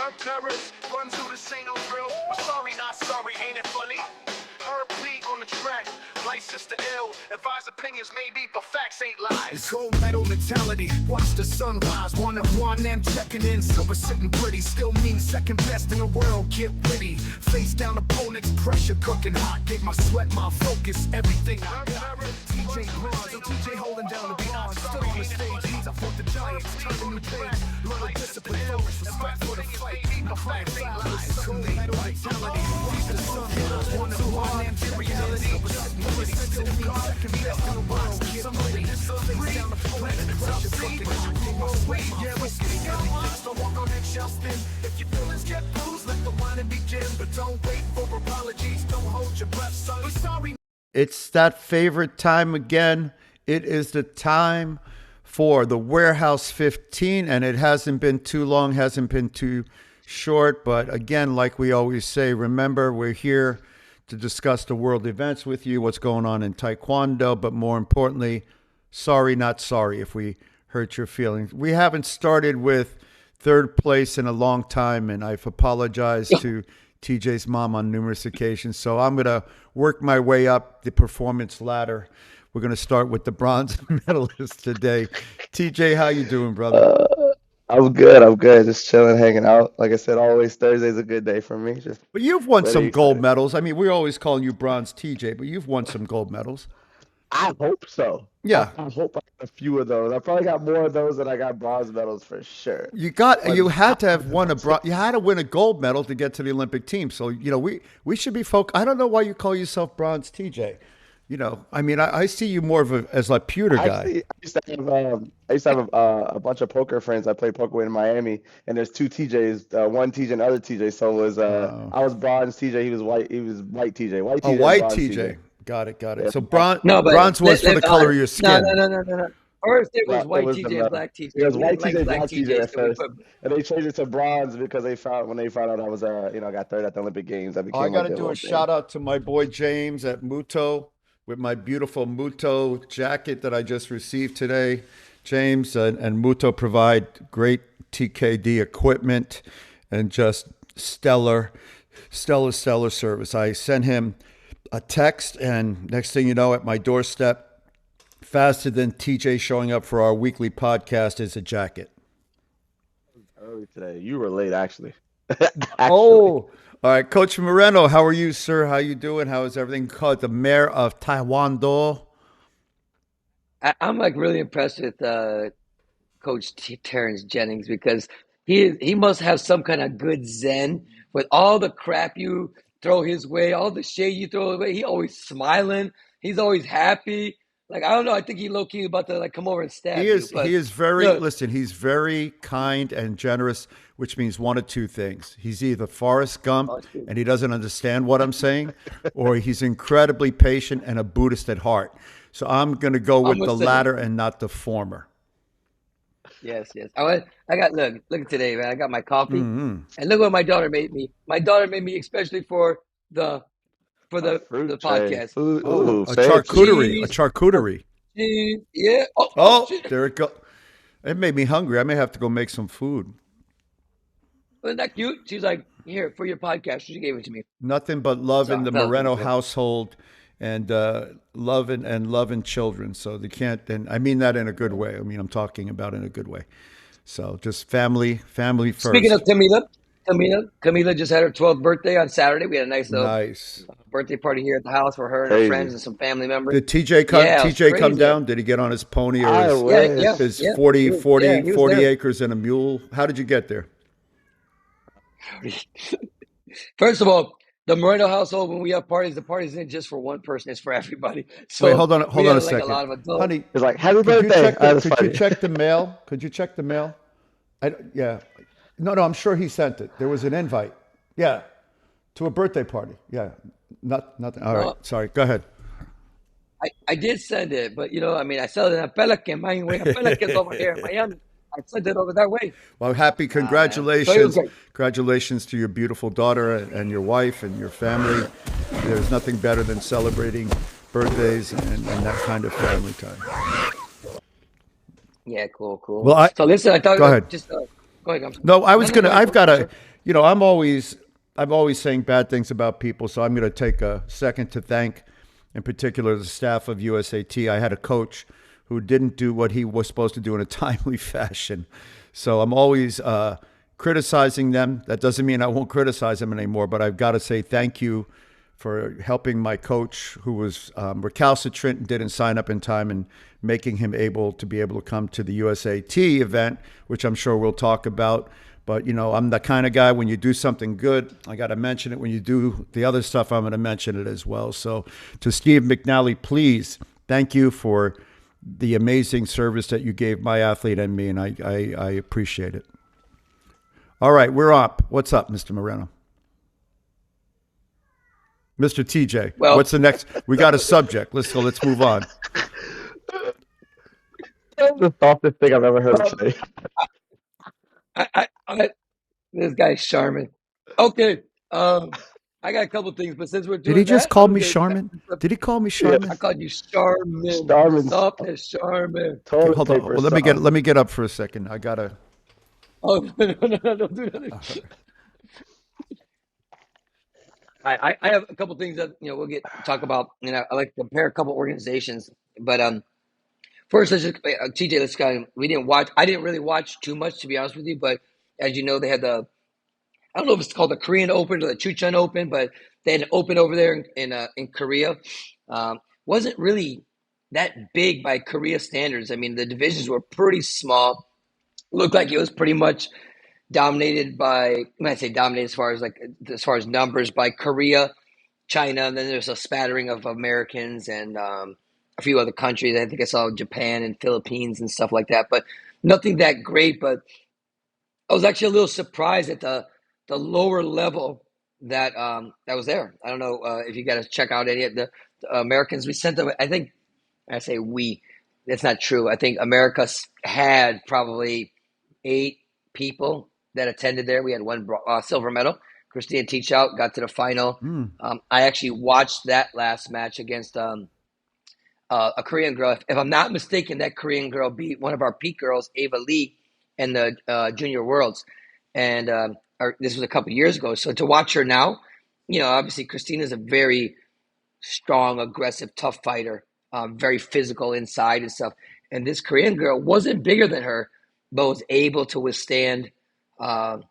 I'm terrorist, run through this ain't no drill. But sorry, not sorry, ain't it funny? Herb Lee on the track, license to ill. Advise opinions may be, but facts ain't lies. It's gold medal mentality. Watch the sunrise, one of one and checking in. Silver sitting pretty, still means second best in the world. Get witty, face down opponents, pressure cooking hot. Gave my sweat, my focus, everything I got. TJ Bronze, or TJ holding down the beyond. Still on the stage, he's I fought the Giants, turned a new page. Little discipline, focus, respect for the fight. My fight ain't lies. It's gold medal mentality. Watch the sunrise, one of one and reality. Silver sitting pretty, still means second best in the world. Get witty, face down opponents, pressure cooking hot. Gave my sweat, my focus, don't walk on eggshells thin. If your feelings get bruised, let the whining begin. But don't wait for apologies, don't hold your breath, son. We're sorry. It's that favorite time again. It is the time for the Warehouse 15, and it hasn't been too long, hasn't been too short. But again, like we always say, remember, we're here to discuss the world events with you, what's going on in Taekwondo, but more importantly, sorry, not sorry if we hurt your feelings. We haven't started with third place in a long time, and I've apologized to TJ's mom on numerous occasions. So I'm going to work my way up the performance ladder. We're going to start with the bronze medalist today. TJ, how you doing, brother? I'm good. I'm good. Just chilling, hanging out. Like I said, always Thursday's a good day for me. Just But you've won ready, some gold excited. medals. I mean, we're always calling you bronze TJ, but you've won some gold medals. I hope so. Yeah. I hope I got a few of those. I probably got more of those than I got bronze medals for sure. But You had to have won you had to win a gold medal to get to the Olympic team. So, we should be I don't know why you call yourself bronze TJ. I mean, I see you more as a pewter guy. actually, I used to have a bunch of poker friends I played poker with in Miami, and there's two TJs, one TJ and other TJ. So it was I was bronze TJ, he was white TJ, white Oh, TJ and white bronze TJ. TJ. Got it. Yeah, So bronze but was for the color of your no, skin. no. First it was Black, it white was the TJ and metal. black TJ. It was We white didn't like TJ, black black TJ TJ, at so we first, put. and they changed it to bronze because when they found out I was got third at the Olympic Games. That I became got like to their do a little thing. shout out to my boy James at Muto with my beautiful Muto jacket that I just received today. James and Muto provide great TKD equipment and just stellar service. I sent him a text, and next thing you know, at my doorstep, faster than TJ showing up for our weekly podcast, is a jacket. Early today, you were late actually. Oh, Actually, all right, Coach Moreno, how are you, sir? How you doing? How is everything? Called the mayor of Taekwondo. I'm like really impressed with Terrence Jennings because he must have some kind of good zen with all the crap you throw his way, all the shade you throw away. He always smiling. He's always happy. Like I don't know. I think he low key about to like come over and He stab you. is he But is very look, listen, he's very kind and generous, which means one of two things. He's either Forrest Gump oh, shoot. and he doesn't understand what I'm saying, or he's incredibly patient and a Buddhist at heart. So I'm going to go I'm with gonna the say latter and not the former. yes. I got look at today, man. I got my coffee, Hmm. and look what my daughter made me. My daughter made me especially the for a the fruit tray, podcast. food. Oh, Ooh, a fancy. charcuterie, a Cheese, charcuterie. cheese, yeah. Oh, Oh, shit. there it go. It made me hungry. I may have to go make some food. Wasn't that cute? She's like, here for your podcast. She gave it to me. Nothing but love So in I the felt Moreno good. household, and loving children. So they can't. And I mean that in a good way. I mean I'm talking about in a good way. So just family Speaking of first. Camila just had her 12th birthday on Saturday. We had a nice little Nice. birthday party here at the house for her and her friends Crazy. and some family members. Did TJ come? Yeah, it was TJ come crazy. down? Did he get on his pony or I his wish. 40 40 He was 40 there. acres and a mule? How did you get there? First of all, the Moreno household, when we have parties, the party isn't just for one person, it's for everybody. Wait, So we hold on had a like a second, lot of adults. honey. It's like happy Could you birthday. check Oh, the that's Could you funny. check the mail? Could you check the mail? Yeah. No, I'm sure he sent it. There was an invite. Yeah, to a birthday party. Yeah, nothing. All right, No, sorry. Go ahead. I did send it, but I mean, I sent it in Pelican, my way. Pelican's over here in Miami. I sent it over that way. Well, happy Ah, man. So it was congratulations. great. Congratulations to your beautiful daughter and your wife and your family. There's nothing better than celebrating birthdays and that kind of family time. Yeah, cool. Well, So listen, I thought go ahead. just Go ahead. No, I No, was no, go gonna. ahead, I've got to. sir. I'm always saying bad things about people, so I'm going to take a second to thank, in particular, the staff of USAT. I had a coach who didn't do what he was supposed to do in a timely fashion, so I'm always criticizing them. That doesn't mean I won't criticize them anymore, but I've got to say thank you for helping my coach, who was recalcitrant and didn't sign up in time, and making him able to come to the USAT event, which I'm sure we'll talk about. But, I'm the kind of guy, when you do something good, I got to mention it. When you do the other stuff, I'm going to mention it as well. So to Steve McNally, please, thank you for the amazing service that you gave my athlete and me, and I appreciate it. All right, we're up. What's up, Mr. Moreno? Mr. TJ, Well, what's the next? We got a subject. Let's move on. That's the softest thing I've ever heard him say. this guy's Charmin. Okay. I got a couple things, but since we're Did he doing just that, call I'm me gonna get back Charmin? to Did he call me Yeah, I Charmin? called you Charmin. Starman's Soft as Charmin. Okay, toilet hold on. paper Well, soft. let me get up for a second. I gotta. Oh no, don't do that. I have a couple things that we'll talk about. I like to compare a couple organizations, but first let's just TJ. Let's go. We didn't watch. I didn't really watch too much, to be honest with you. But as you know, they had I don't know if it's called the Korean Open or the Chuchun Open, but they had an Open over there in Korea. Wasn't really that big by Korea standards. I mean, the divisions were pretty small. Looked like it was pretty much dominated by, when I say dominated as far as numbers, by Korea, China, and then there's a spattering of Americans and a few other countries. I think I saw Japan and Philippines and stuff like that, but nothing that great. But I was actually a little surprised at the lower level that was there. I don't know if you got to check out any of the Americans. We sent them. I think I say we. That's not true. I think America had probably 8 people that attended there. We had one silver medal. Christina Teachout got to the final. I actually watched that last match against a Korean girl. If I'm not mistaken, that Korean girl beat one of our peak girls, Ava Lee, in the Junior Worlds. And this was a couple years ago. So to watch her now, obviously Christina's a very strong, aggressive, tough fighter, very physical inside and stuff. And this Korean girl wasn't bigger than her, but was able to withstand all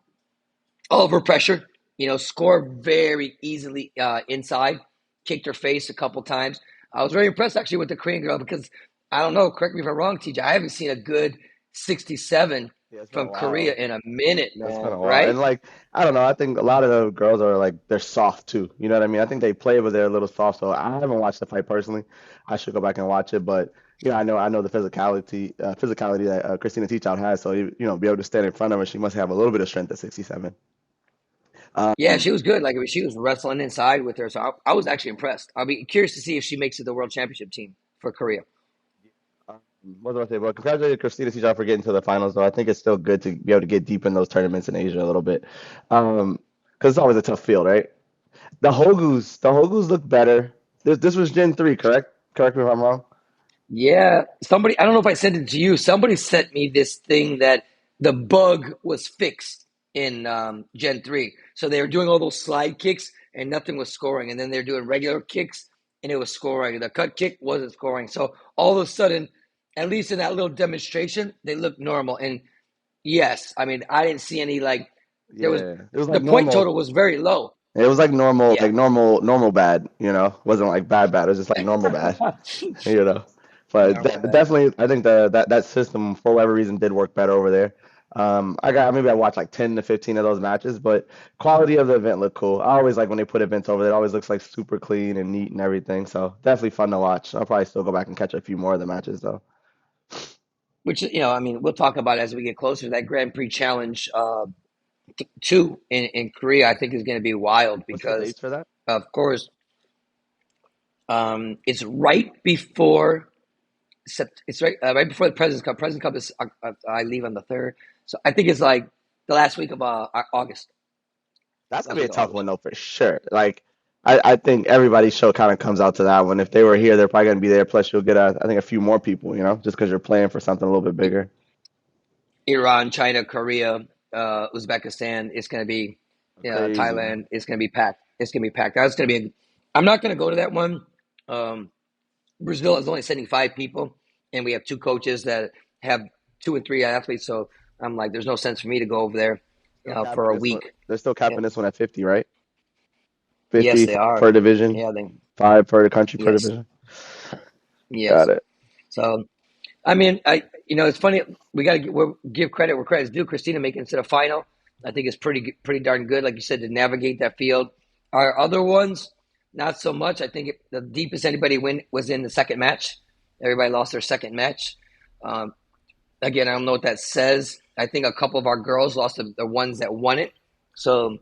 of her pressure, score very easily inside, kicked her face a couple times. I was very impressed actually with the Korean girl because I don't know, correct me if I'm wrong, TJ, I haven't seen a good 67 Yeah, it's been a from Korea while. in a minute, It's been man, a while. right? And like, I don't know, I think a lot of the girls are like they're soft too. You know what I mean? I think they play, but they're a little soft. So I haven't watched the fight personally. I should go back and watch it, but I know the physicality that Christina Teachout has. So be able to stand in front of her, she must have a little bit of strength at 67. Yeah, Um, she was good. Like, I mean, she was wrestling inside with her. So I was actually impressed. I'll be curious to see if she makes it the world championship team for Korea. what was I say? Well, congratulations, Christina Teachout, for getting to the finals. Though I think it's still good to be able to get deep in those tournaments in Asia a little bit, because it's always a tough field, right? The Hogus look better. This was Gen 3, correct? Correct me if I'm wrong. Yeah, somebody, I don't know if I sent it to you. Somebody sent me this thing that the bug was fixed in Gen 3. So they were doing all those slide kicks and nothing was scoring. And then they're doing regular kicks and it was scoring. The cut kick wasn't scoring. So all of a sudden, at least in that little demonstration, they looked normal. And yes, I mean, I didn't see any there was, Yeah, it was the like point normal. total was very low. It was Yeah. like normal bad. Wasn't like bad bad. It was just like normal bad. You know. But Normal bad. definitely, I think that system for whatever reason did work better over there. I watched like 10 to 15 of those matches, but quality of the event looked cool. I always like when they put events over there. It always looks like super clean and neat and everything. So definitely fun to watch. I'll probably still go back and catch a few more of the matches though. Which, I mean, we'll talk about it as we get closer. That Grand Prix Challenge 2 in Korea, I think is going to be wild What's the because, dates for that? of course, it's right before it's right before the President's Cup. President's Cup is I leave on the 3rd, so I think it's like the last week of August. That's gonna Last be a week of tough August. one though for sure. Like I think everybody's show kind of comes out to that one. If they were here, they're probably gonna be there. Plus, you'll get I think a few more people, just because you're playing for something a little bit bigger. Iran, China, Korea. Uzbekistan. It's going to be Crazy. Thailand. It's going to be packed. It's going to be packed. That's going to be. I'm not going to go to that one. Brazil is only sending 5 people, and we have 2 coaches that have 2 and 3 athletes. So I'm like, there's no sense for me to go over there Still for capping a this one. week. They're still Yeah. capping this one at 50, right? Yes, 50 they are. per division, Yeah, they. 5 per country per Yes, division. Got yes. it. So I mean, it's funny. We got to give credit where credit's due. Christina making it to the final, I think is pretty darn good. Like you said, to navigate that field. Our other ones, not so much. I think the deepest anybody win was in the second match. Everybody lost their second match. Um, Again, I don't know what that says. I think a couple of our girls lost the ones that won it. So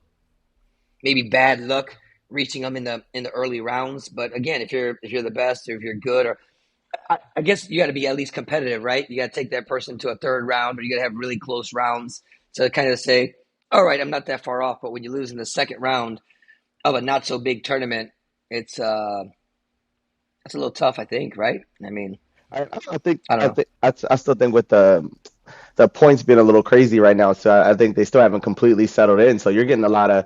maybe bad luck reaching them in the early rounds. But again, if you're the best or if you're good, or I guess you got to be at least competitive, right? You got to take that person to a third round, or you got to have really close rounds to kind of say, all right, I'm not that far off. But when you lose in the second round of a not so big tournament, it's a little tough, I think, right? I mean, I think I don't know. I still think with the points being a little crazy right now, so I think they still haven't completely settled in. So you're getting a lot of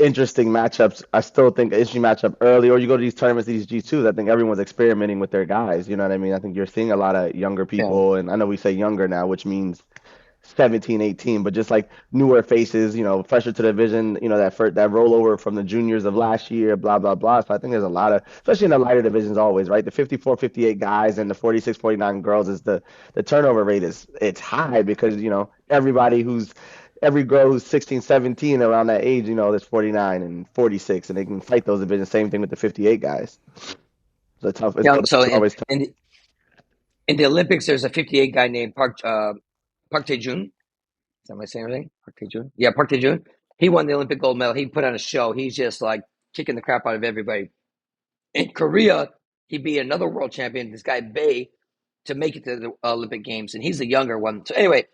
interesting matchups. I still think an interesting matchup early, or you go to these tournaments, these G2s. I think everyone's experimenting with their guys. You know what I mean? I think you're seeing a lot of younger Yeah. people, and I know we say younger now, which means 17, 18, but just like newer faces, fresher to the division, that rollover from the juniors of last year, blah, blah, blah. So I think there's a lot of, especially in the lighter divisions always, right? The 54, 58 guys and the 46, 49 girls is the turnover rate is it's high because, every girl who's 16, 17 around that age, there's 49 and 46 and they can fight those divisions. Same thing with the 58 guys. So Yeah. So it's always tough. in the Olympics, there's a 58 guy named Park Tae-jun. Is that my saying everything? Park Tae-jun? Yeah, Park Tae-jun. He won the Olympic gold medal. He put on a show. He's just like kicking the crap out of everybody. In Korea, he beat another world champion, this guy Bae, to make it to the Olympic Games, and he's the younger one. So anyway,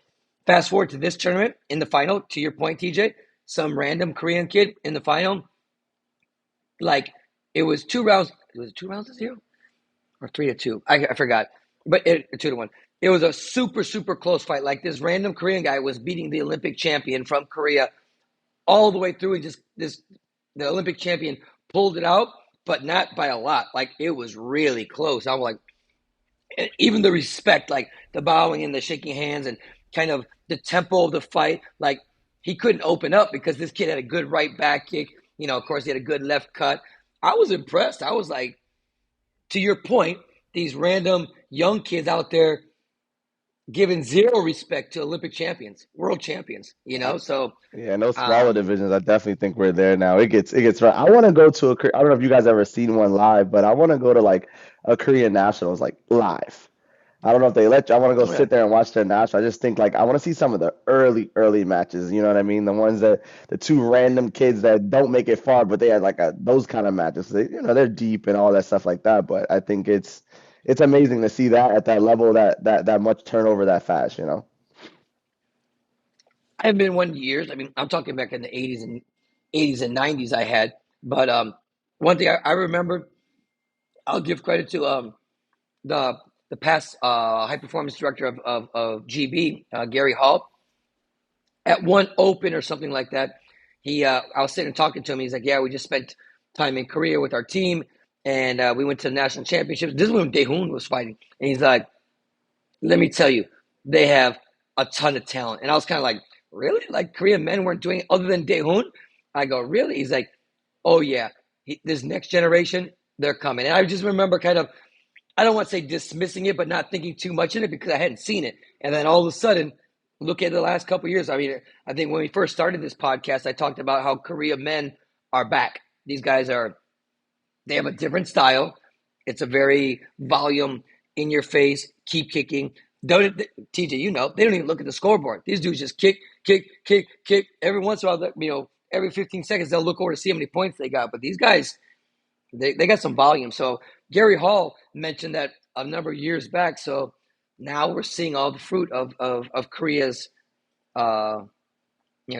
fast forward to this tournament in the final. To your point, TJ, some random Korean kid in the final. Like it was 2 rounds. Was it 2 rounds to 0 or 3-2? I forgot, but 2-1. It was a super super close fight. Like this random Korean guy was beating the Olympic champion from Korea all the way through, and just the Olympic champion pulled it out, but not by a lot. Like it was really close. I'm like, even the respect, like the bowing and the shaking hands, and kind of the tempo of the fight. Like he couldn't open up because this kid had a good right back kick. Of course, he had a good left cut. I was impressed. I was like, to your point, these random young kids out there giving zero respect to Olympic champions, world champions. So Yeah, and those smaller um, divisions, I definitely think we're there now. It gets right. I want to go to I don't know if you guys ever seen one live, but I want to go to like a Korean Nationals like live. I don't know if they let you. I want to go yeah. sit there and watch their national. I just think like I want to see some of the early matches. You know what I mean? The ones that the two random kids that don't make it far, but they had like those kind of matches. They're deep and all that stuff like that. But I think it's amazing to see that at that level, that much turnover that fast. I haven't been one in years. I mean, I'm talking back in the 80s and 90s. I had, but one thing I remember, I'll give credit to the the past high performance director of GB, Gary Hall. At one open or something like that, I was sitting and talking to him. He's like, "Yeah, we just spent time in Korea with our team, and we went to the national championships. This is when Daehun was fighting, and he's like, let me tell you, they have a ton of talent." And I was kind of like, really? Like Korean men weren't doing it other than Daehun? I go, really? He's like, oh yeah, this next generation, they're coming. And I just remember kind of, I don't want to say dismissing it, but not thinking too much in it because I hadn't seen it. And then all of a sudden, look at the last couple of years. I mean, I think when we first started this podcast, I talked about how Korea men are back. These guys they have a different style. It's a very volume, in your face, keep kicking. Don't TJ, they don't even look at the scoreboard. These dudes just kick, kick, kick, kick. Every once in a while, every 15 seconds they'll look over to see how many points they got. But these guys, they got some volume. So Gary Hall mentioned that a number of years back. So now we're seeing all the fruit of Korea's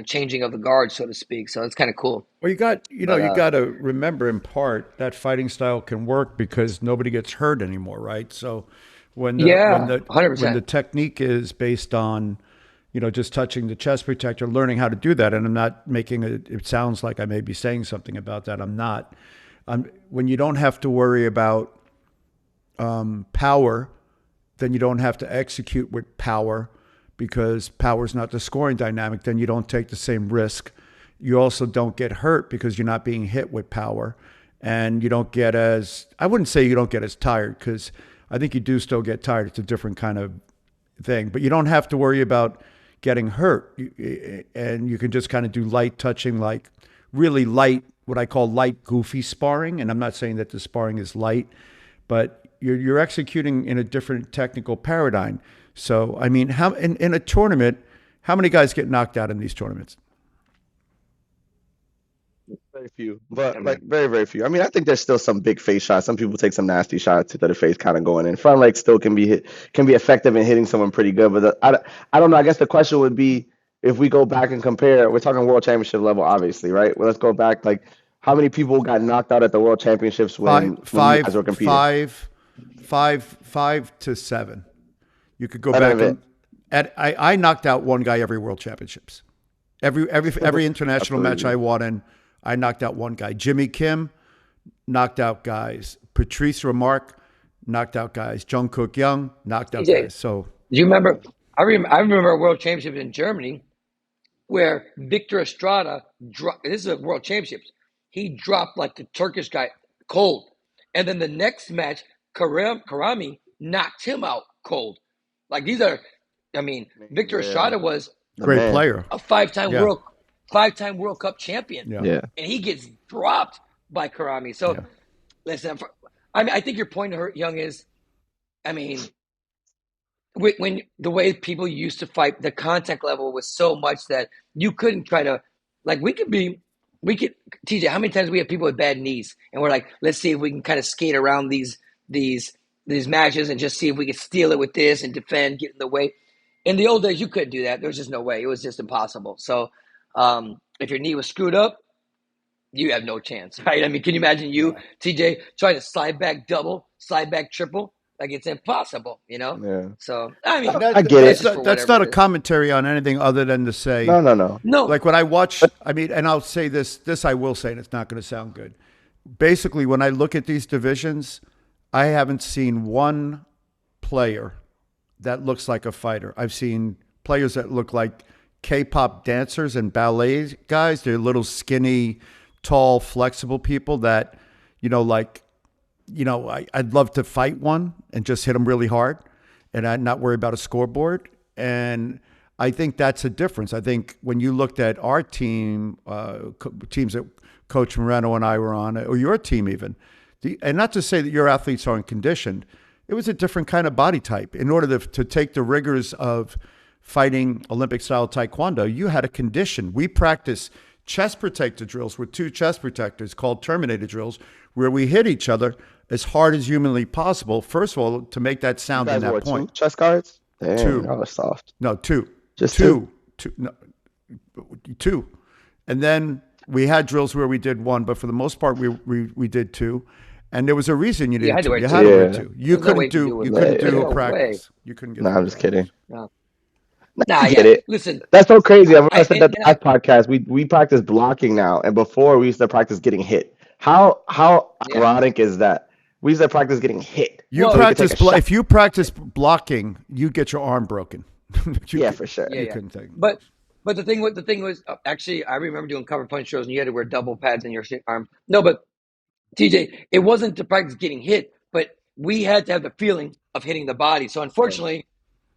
changing of the guard, so to speak. So it's kind of cool. Well, But you got to remember in part that fighting style can work because nobody gets hurt anymore, right? So when the when yeah, the when the 100%. technique is based on, just touching the chest protector, learning how to do that. And I'm not making it sounds like I may be saying something about that. I'm not. When you don't have to worry about power, then you don't have to execute with power, because power is not the scoring dynamic. Then you don't take the same risk. You also don't get hurt because you're not being hit with power. And you don't get I wouldn't say you don't get as tired, because I think you do still get tired. It's a different kind of thing. But you don't have to worry about getting hurt. And you can just kind of do light touching, like really light, what I call light, goofy sparring. And I'm not saying that the sparring is light, but you're executing in a different technical paradigm. So, I mean, in a tournament, how many guys get knocked out in these tournaments? Very few, but like very, very few. I mean, I think there's still some big face shots. Some people take some nasty shots to the face, kind of going in. Front leg still can be effective in hitting someone pretty good. But I don't know. I guess the question would be, if we go back and compare, we're talking world championship level, obviously, right? Well, let's go back. Like, how many people got knocked out at the world championships when you guys were competing? Five to seven. You could go back I knocked out one guy every world championships. Every international match I won in, I knocked out one guy. Jimmy Kim knocked out guys. Patrice Remarque knocked out guys. Jungkook Young knocked out guys. So do you remember? I remember a world championship in Germany where Victor Estrada dropped. This is a world championships. He dropped like the Turkish guy cold, and then the next match, Karami knocked him out cold. Like these are, I mean, Victor Estrada was great player, a five-time World Cup champion, and he gets dropped by Karami. So, listen, I think your point, Young, is, I mean, when the way people used to fight, the contact level was so much that you couldn't try to, like, we could, TJ, how many times we have people with bad knees, and we're like, let's see if we can kind of skate around these matches and just see if we can steal it with this and defend, get in the way. In the old days, you couldn't do that. There was just no way. It was just impossible. So if your knee was screwed up, you have no chance, right? I mean, can you imagine you, TJ, trying to slide back double, slide back triple? Like, it's impossible, Yeah. So, I mean, I get it. That's not a commentary on anything other than to say. No. Like when I watch, I mean, and I'll say this I will say, and it's not going to sound good. Basically, when I look at these divisions, I haven't seen one player that looks like a fighter. I've seen players that look like K-pop dancers and ballet guys. They're little skinny, tall, flexible people that, I'd love to fight one and just hit them really hard and I'd not worry about a scoreboard. And I think that's a difference. I think when you looked at our team, teams that Coach Moreno and I were on, or your team even, and not to say that your athletes aren't conditioned, it was a different kind of body type. In order to take the rigors of fighting Olympic-style Taekwondo, you had a condition. We practice chest protector drills with two chest protectors called Terminator drills, where we hit each other as hard as humanly possible. First of all, to make that sound in that point. 2 chest guards? Damn, two. That was soft. No, two. Just two? Two. And then we had drills where we did one, but for the most part, we did two. And there was a reason you didn't do. You had to wear two. You couldn't do a practice. You couldn't get. No, I'm just kidding. No. I get it. Listen, that's so crazy. I said that last podcast. We practice blocking now, and before we used to practice getting hit. How ironic is that? We used to practice getting hit. If you practice blocking, you get your arm broken. For sure. You couldn't take. But the thing was actually, I remember doing cover punch shows, and you had to wear double pads in your arm. No, but TJ, it wasn't to practice getting hit, but we had to have the feeling of hitting the body. So unfortunately,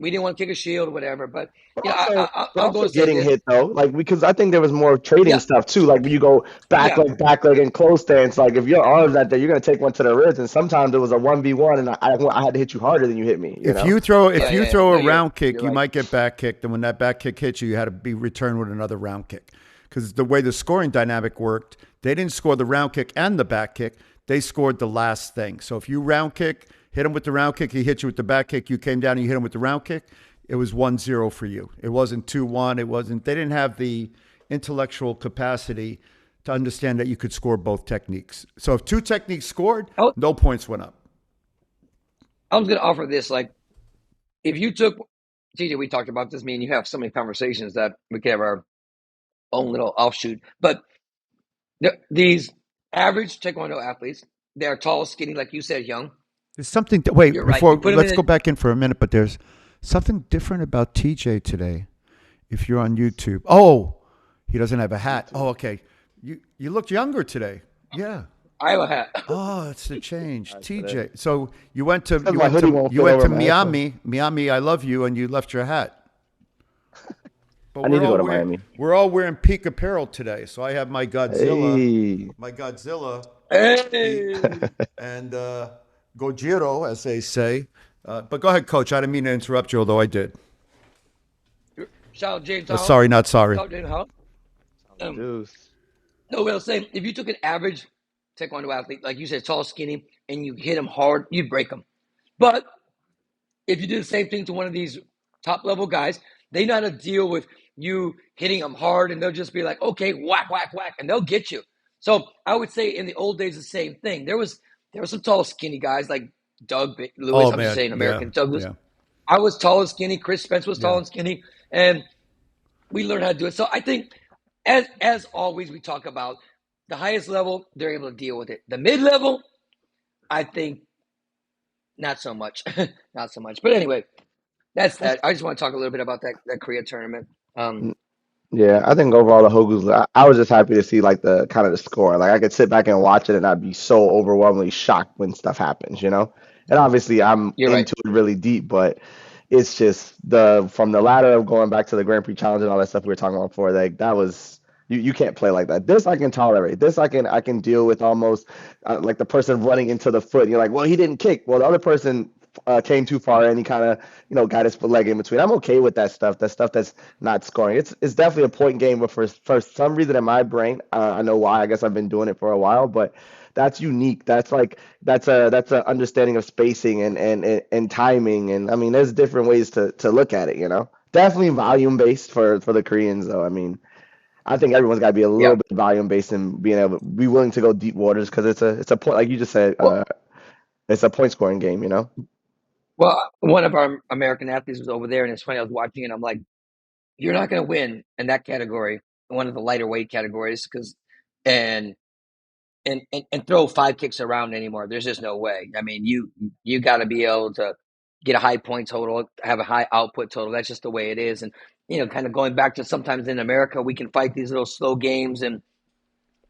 we didn't want to kick a shield or whatever. But I'll go getting hit though, like, because I think there was more trading stuff too. Like when you go back leg, and close stance. Like if your arm's out there, you're gonna take one to the ribs. And sometimes it was a 1v1, and I had to hit you harder than you hit me. If you throw a round kick, you might get back kicked, and when that back kick hits you, you had to be returned with another round kick. Because the way the scoring dynamic worked, they didn't score the round kick and the back kick. They scored the last thing. So if you round kick, hit him with the round kick, he hit you with the back kick, you came down and you hit him with the round kick, it was 1-0 for you. It wasn't 2-1. They didn't have the intellectual capacity to understand that you could score both techniques. So if two techniques scored, no points went up. I was going to offer this, like, if you took TJ, we talked about this. Me and you have so many conversations that we could have our own little offshoot. But these average Taekwondo athletes, they're tall, skinny, like you said, young. There's something. Wait, You're right. You before put them let's in. go back in for a minute. But there's something different about TJ today. If you're on YouTube, oh, he doesn't have a hat. Oh, okay. You looked younger today. Yeah. Iowa hat. Oh, it's the change, Nice today. TJ. So you went to Because my hoodie won't you fit went over to my headphones. Miami. Miami, I love you, and you left your hat. But I need to go to Miami. we're all wearing peak apparel today. So I have my Godzilla, Hey. Hey. and Gojiro, as they say. But go ahead, Coach. I didn't mean to interrupt you, although I did. Shout out James Howell. Sorry, not sorry. Shout out James Howell. Juice. No, what I was saying, if you took an average Taekwondo athlete, like you said, tall, skinny, and you hit him hard, you'd break him. But if you do the same thing to one of these top level guys, they know how to deal with you hitting them hard, and they'll just be like, okay, whack, whack, whack, and they'll get you. So I would say in the old days, the same thing. There was some tall, skinny guys like Doug Lewis. Oh I'm just man, saying American. yeah, Doug Lewis. yeah. I was tall and skinny. Chris Spence was tall Yeah. and skinny, and we learned how to do it. So I think, as always, we talk about the highest level, they're able to deal with it. The mid level, I think, not so much, not so much. But anyway, that's that. I just want to talk a little bit about that Korea tournament. Yeah, I think overall the Hokus, I was just happy to see like the kind of the score. Like I could sit back and watch it and I'd be so overwhelmingly shocked when stuff happens, you know? And obviously I'm You're right. into it really deep, but it's just the from the ladder of going back to the Grand Prix challenge and all that stuff we were talking about before, like that was you can't play like that. This I can tolerate. This I can deal with almost like the person running into the foot. And you're like, well, he didn't kick. Well, the other person came too far and he kind of got his leg in between. I'm okay with that stuff. That stuff that's not scoring. It's definitely a point game, but for some reason in my brain, I know why. I guess I've been doing it for a while, but that's unique. That's a understanding of spacing and timing. And I mean, there's different ways to look at it. Definitely volume based for the Koreans though. I mean, I think everyone's got to be a little Yep. bit volume based and being able to be willing to go deep waters because it's a point like you just said. Well, It's a point scoring game. well, one of our American athletes was over there, and it's funny. I was watching, and I'm like, "You're not going to win in that category, one of the lighter weight categories, because and and throw five kicks around anymore. There's just no way. I mean, you got to be able to get a high point total, have a high output total. That's just the way it is. And kind of going back to sometimes in America, we can fight these little slow games and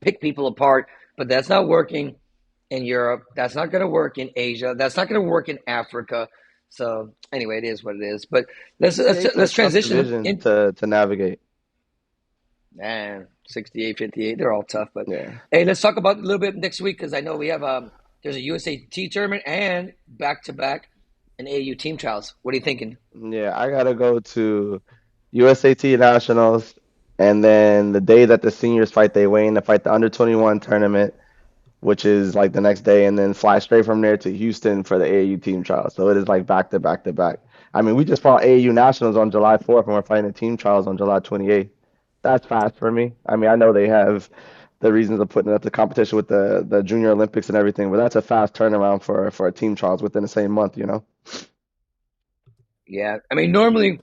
pick people apart, but that's not working in Europe. That's not going to work in Asia. That's not going to work in Africa. So anyway, it is what it is. But let's let's, 58's a let's tough transition division in. to navigate. Man, 68, 58, they're all tough. But Yeah. hey, let's talk about a little bit next week because I know we have there's a USAT tournament and back to back an AAU team trials. What are you thinking? Yeah, I gotta go to USAT Nationals, and then the day that the seniors fight, they weigh in to fight the under 21 tournament, which is like the next day, and then fly straight from there to Houston for the AAU team trials. So it is like back to back to back. I mean, we just fought AAU Nationals on July 4th, and we're fighting the team trials on July 28th. That's fast for me. I mean, I know they have the reasons of putting up the competition with the Junior Olympics and everything, but that's a fast turnaround for a team trials within the same month. Yeah, I mean normally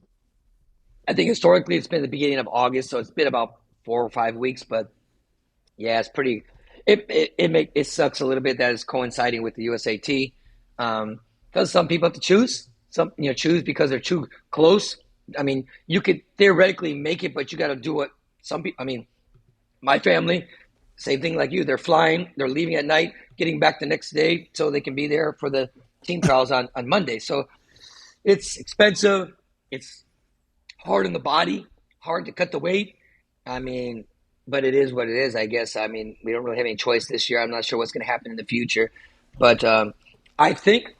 I think historically it's been the beginning of August, so it's been about 4 or 5 weeks. But yeah, it's pretty. It sucks a little bit that it's coinciding with the USAT, because some people have to choose. Some choose because they're too close. I mean, you could theoretically make it, but you got to do what some people. I mean, my family, same thing like you. They're flying. They're leaving at night, getting back the next day so they can be there for the team trials on Monday. So it's expensive. It's hard on the body, hard to cut the weight. I mean, but it is what it is, I guess. I mean, we don't really have any choice this year. I'm not sure what's going to happen in the future. But I think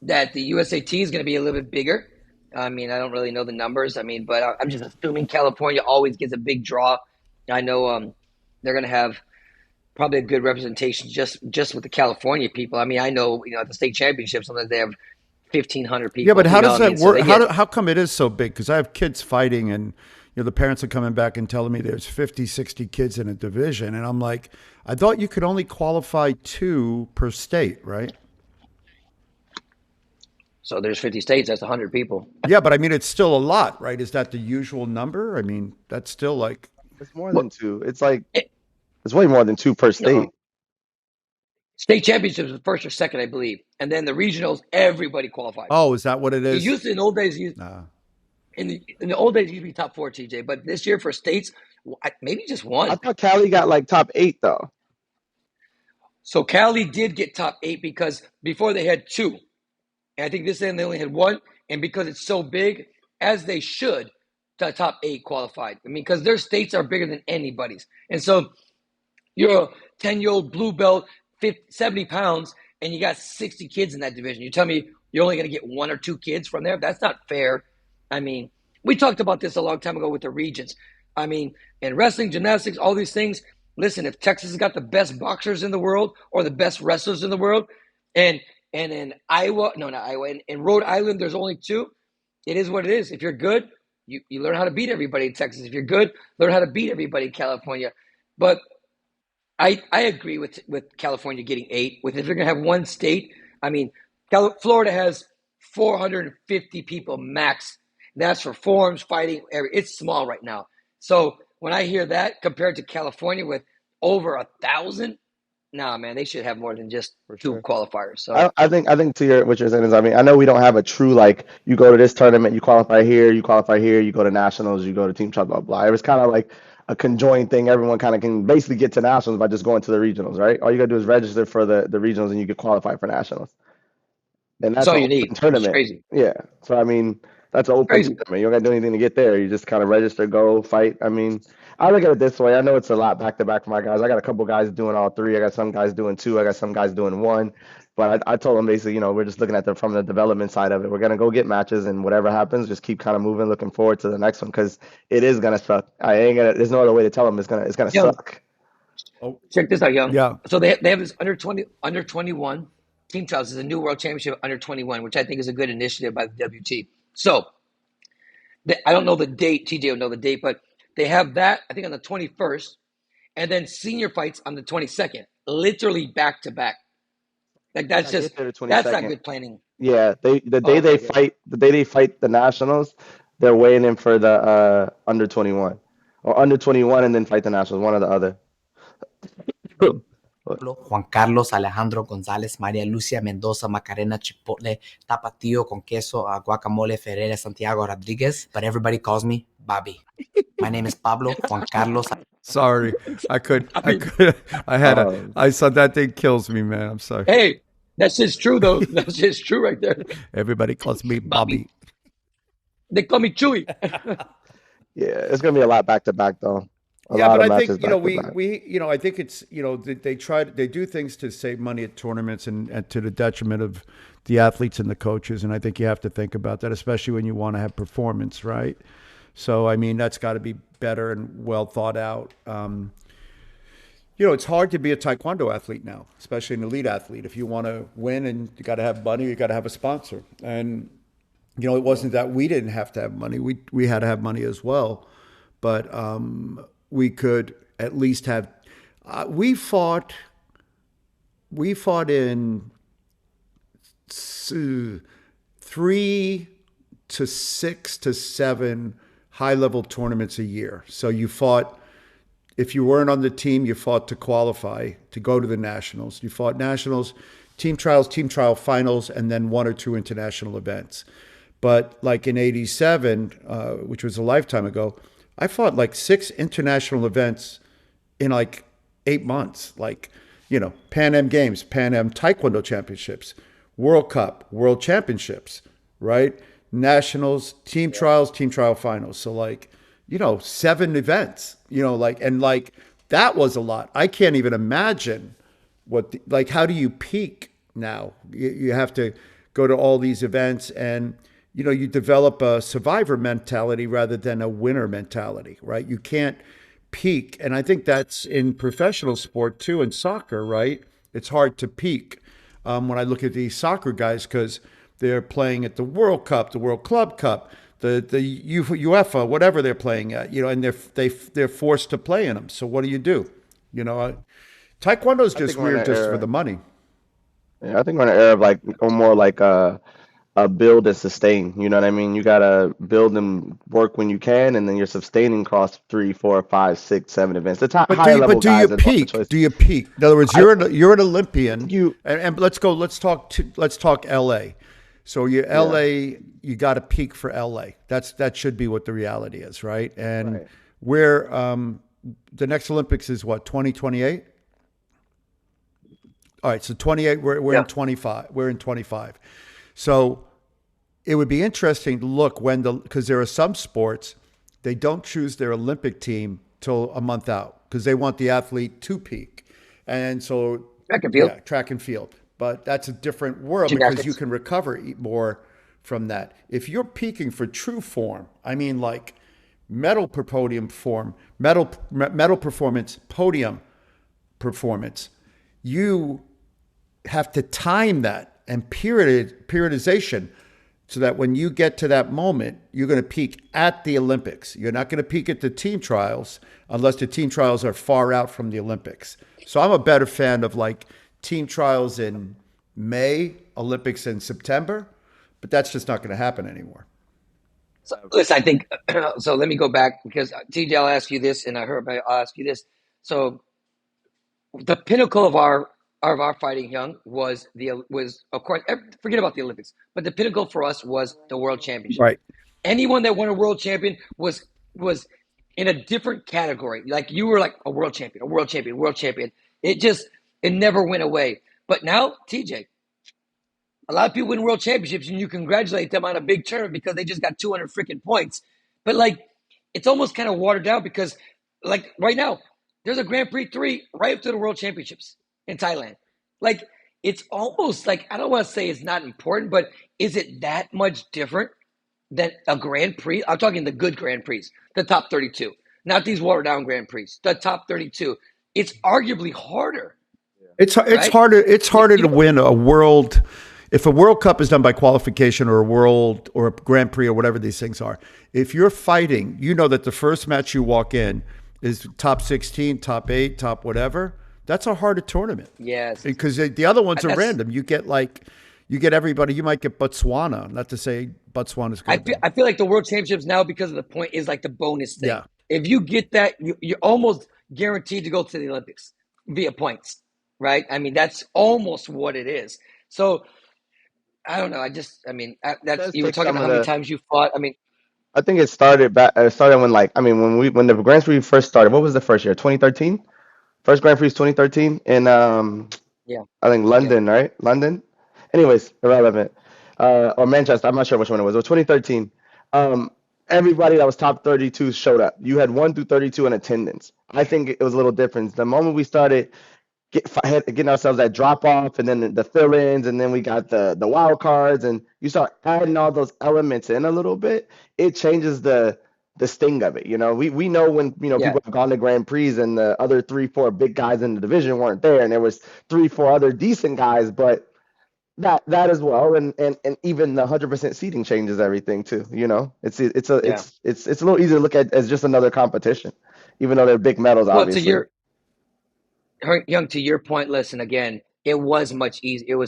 that the USAT is going to be a little bit bigger. I mean, I don't really know the numbers. I mean, but I'm just assuming California always gets a big draw. I know they're going to have probably a good representation just with the California people. I mean, I know at the state championship sometimes they have 1,500 people. Yeah, but how does what I that mean? So work? they get, How come it is so big? Because I have kids fighting, and the parents are coming back and telling me there's 50, 60 kids in a division, and I'm like, I thought you could only qualify 2 per state, right? So there's 50 states. That's 100 people. Yeah, but I mean, it's still a lot, right? Is that the usual number? I mean, that's still like, It's more Well, than two. It's like it, it's way more than two per no, state. state championships was first or second, I believe, and then the regionals, everybody qualified. oh, is that what it It is? used to in the old days. Nah. In the old days, it used to be top four, TJ. But this year for states, maybe just I one. thought Cali got like top 8 though. So Cali did get top eight because before they had two, and I think this time they only had one. And because it's so big, as they should, the top eight qualified. I mean, because their states are bigger than anybody's, and so you're a 10-year-old blue belt, 70 pounds, and you got 60 kids in that division. You tell me you're only going to get one or two kids from there? That's not fair. I mean, we talked about this a long time ago with the regions. I mean, in wrestling, gymnastics, all these things. Listen, if Texas has got the best boxers in the world or the best wrestlers in the world, and in Iowa, no, not Iowa, in Rhode Island, there's only two. It is what it is. If you're good, you learn how to beat everybody in Texas. If you're good, learn how to beat everybody in California. But I agree with California getting eight. With if you're gonna have one state, I mean, Florida has 450 people max. That's for forums, fighting. It's small right now. So when I hear that compared to California with over 1,000, nah, man, they should have more than just For two sure. qualifiers. So I think to your what you're saying is, I mean, I know we don't have a true like you go to this tournament, you qualify here, you qualify here, you go to nationals, you go to team chop, blah blah. It was kind of like a conjoined thing. Everyone kind of can basically get to nationals by just going to the regionals, right? All you gotta do is register for the regionals and you get qualified for nationals. And that's that's all an you open need, which is tournament. crazy. Yeah. So I mean, that's an open Crazy. tournament. You don't got to do anything to get there. You just kind of register, go fight. I mean, I look at it this way. I know it's a lot back to back for my guys. I got a couple guys doing all three. I got some guys doing two. I got some guys doing one. But I told them basically, we're just looking at the from the development side of it. We're gonna go get matches, and whatever happens, just keep kind of moving, looking forward to the next one because it is gonna suck. I ain't gonna. There's no other way to tell them it's gonna Young, suck. Oh, check this out, Young. yeah. So they have this under 21 team trials. Is a new world championship under 21, which I think is a good initiative by the WT. So I don't know the date. TJ will know the date, but they have that I think on the 21st, and then senior fights on the 22nd, literally back to back. Like May that's not just get there the that's not 22nd. good planning. Yeah, the Oh, day okay, they good. fight, the nationals, they're weighing in for the under 21 or under 21 and then fight the nationals, one or the other. Juan Carlos, Alejandro González, María Lucia Mendoza, Macarena Chipotle, Tapatío con queso, guacamole Ferreira, Santiago Rodriguez, but everybody calls me Bobby. My name is Pablo Juan Carlos. Sorry. I mean, I saw that thing kills me, man. I'm sorry. hey, that's just true though. That's just true right there. Everybody calls me Bobby. Bobby. They call me Chewy. Yeah, it's gonna be a lot back to back though. A Yeah, lot but of I matches think, back to back. I think it's, they do things to save money at tournaments and to the detriment of the athletes and the coaches. And I think you have to think about that, especially when you want to have performance, right? So, I mean, that's got to be better and well thought out. It's hard to be a Taekwondo athlete now, especially an elite athlete. If you want to win and you got to have money, you got to have a sponsor. And, it wasn't that we didn't have to have money. We had to have money as well. But we could at least have, we fought in 3 to 6 to 7 high-level tournaments a year. So you fought, if you weren't on the team, you fought to qualify to go to the nationals. You fought nationals, team trials, team trial finals, and then 1 or 2 international events. But like in '87, which was a lifetime ago, I fought like 6 international events in like 8 months. Like, Pan Am Games, Pan Am Taekwondo Championships, World Cup, World Championships, right? Nationals, team trials, team trial finals. So like, 7 events, that was a lot. I can't even imagine how do you peak now? You have to go to all these events and, you develop a survivor mentality rather than a winner mentality, right? You can't peak. And I think that's in professional sport too, in soccer, right? It's hard to peak when I look at these soccer guys because they're playing at the World Cup, the World Club Cup, the UEFA, whatever they're playing at, and they're forced to play in them. So what do? Taekwondo is I just think we're in weird an just for era. the money. Yeah, I think we're in an era of like more like build and sustain. You know what I mean? You gotta build and work when you can, and then you're sustaining across 3, 4, 5, 6, 7 events. The top higher But level do you guys, that's the peak? choice. Do you peak? In other words, I you're an Olympian, you and let's talk L.A. So you yeah L.A. you got to peak for L.A. That should be what the reality is, right? And right where the next Olympics is what, 2028? All right, so 28. We're Yeah. in 25. We're in 25. So it would be interesting to look because there are some sports they don't choose their Olympic team till a month out because they want the athlete to peak, and so Track and field, yeah, track and field. But that's a different world because you gymnastics. can recover more from that. If you're peaking for true form, I mean like medal per podium form, medal performance, podium performance, you have to time that and periodization so that when you get to that moment, you're going to peak at the Olympics. You're not going to peak at the team trials unless the team trials are far out from the Olympics. So I'm a better fan of like team trials in May, Olympics in September, but that's just not going to happen anymore. So, listen, I think so. Let me go back because TJ, I'll ask you this, and I'll ask you this. So, the pinnacle of our fighting young was of course forget about the Olympics, but the pinnacle for us was the World Championship. Right. Anyone that won a World Champion was in a different category. Like you were like a World Champion, a World Champion, World Champion. It never went away. But now, TJ, a lot of people win world championships and you congratulate them on a big tournament because they just got 200 freaking points. But like, it's almost kind of watered down because like right now, there's a Grand Prix 3 right after the world championships in Thailand. Like, it's almost like, I don't want to say it's not important, but is it that much different than a Grand Prix? I'm talking the good Grand Prix, the top 32, not these watered down Grand Prix, the top 32. It's arguably harder, It's right? harder. It's harder You to know, win a world if a World Cup is done by qualification or a World or a Grand Prix or whatever these things are. If you're fighting, you know that the first match you walk in is top 16, top 8, top whatever. That's a harder tournament yes. because the other ones are That's random. You get everybody. You might get Botswana. Not to say Botswana's I good. feel, I feel like the world championships now, because of the point, is like the bonus thing. Yeah. If you get that, you're almost guaranteed to go to the Olympics via points, right? I mean, that's almost what it is. So I don't know. I mean, it that's does you were take talking some about of how many the. times you fought. I mean, I think it started back. It started when like I mean when the Grand Prix first started. What was the first year? 2013. First Grand Prix is 2013 in yeah, I think yeah, London, right? London. Anyways, irrelevant. Or Manchester. I'm not sure which one it was. It was 2013. Um, everybody that was top 32 showed up. You had 1 through 32 in attendance. I think it was a little different. The moment we started getting ourselves that drop off, and then the fill-ins, and then we got the wild cards, and you start adding all those elements in a little bit. It changes the sting of it. We know when yeah, people have gone to Grand Prix and the other 3, 4 big guys in the division weren't there, and there was 3, 4 other decent guys, but that as well, and even the 100% seating changes everything too. yeah. It's a little easier to look at as just another competition, even though they're big medals, Well, to obviously. Young, to your point, listen again. It was much easier.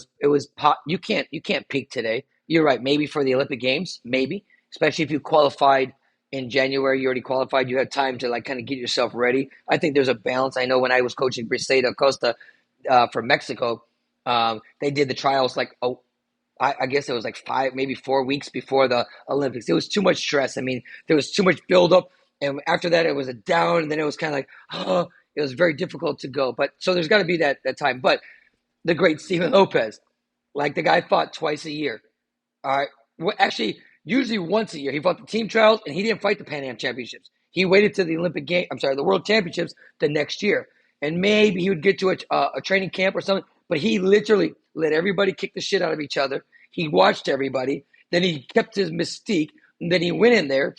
You can't peak today. You're right. Maybe for the Olympic Games, maybe, especially if you qualified in January. You already qualified. You had time to like kind of get yourself ready. I think there's a balance. I know when I was coaching Briseida Costa for Mexico, they did the trials like I guess it was like 5, maybe 4 weeks before the Olympics. It was too much stress. I mean, there was too much buildup, and after that, it was a down, and then it was kind of like, oh, it was very difficult to go. But so there's got to be that time. But the great Steven Lopez, like the guy fought twice a year. All right, well, actually, usually once a year. He fought the team trials, and he didn't fight the Pan Am Championships. He waited to the Olympic game. I'm sorry, the World Championships the next year, and maybe he would get to a training camp or something. But he literally let everybody kick the shit out of each other. He watched everybody. Then he kept his mystique. And then he went in there.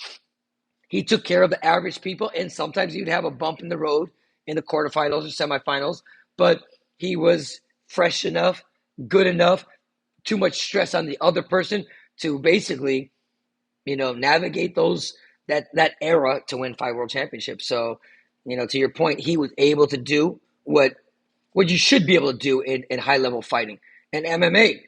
He took care of the average people, and sometimes he would have a bump in the road in the quarterfinals or semifinals. But he was fresh enough, good enough, too much stress on the other person to basically, navigate that era to win 5 world championships. So, to your point, he was able to do what you should be able to do in high level fighting. And MMA,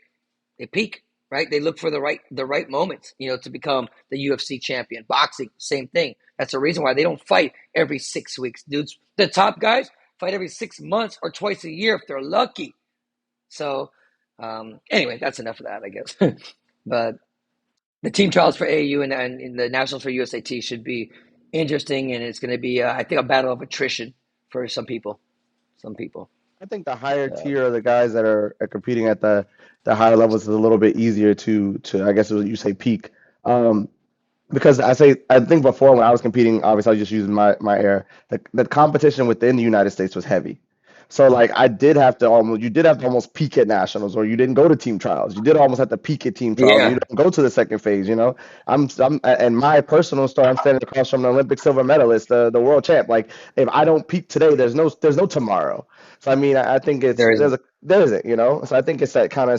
they peak. right? They look for the right moment, to become the UFC champion. Boxing, same thing. That's the reason why they don't fight every 6 weeks, dudes. The top guys fight every 6 months or twice a year if they're lucky. So, anyway, that's enough of that, I guess. But the team trials for AAU and the nationals for USAT should be interesting, and it's going to be, I think, a battle of attrition for some people. Some people. I think the higher tier of the guys that are competing at the higher levels is a little bit easier to I guess you say peak. Um, because I think before when I was competing, obviously I was just using my air. The competition within the United States was heavy. So like you did have to almost peak at nationals, or you didn't go to team trials. You did almost have to peak at team trials, or you Yeah, didn't go to the second phase. I'm and my personal story. I'm standing across from an Olympic silver medalist, the world champ. Like if I don't peak today, there's no tomorrow. So I mean, I think there isn't. there isn't, So I think it's that kind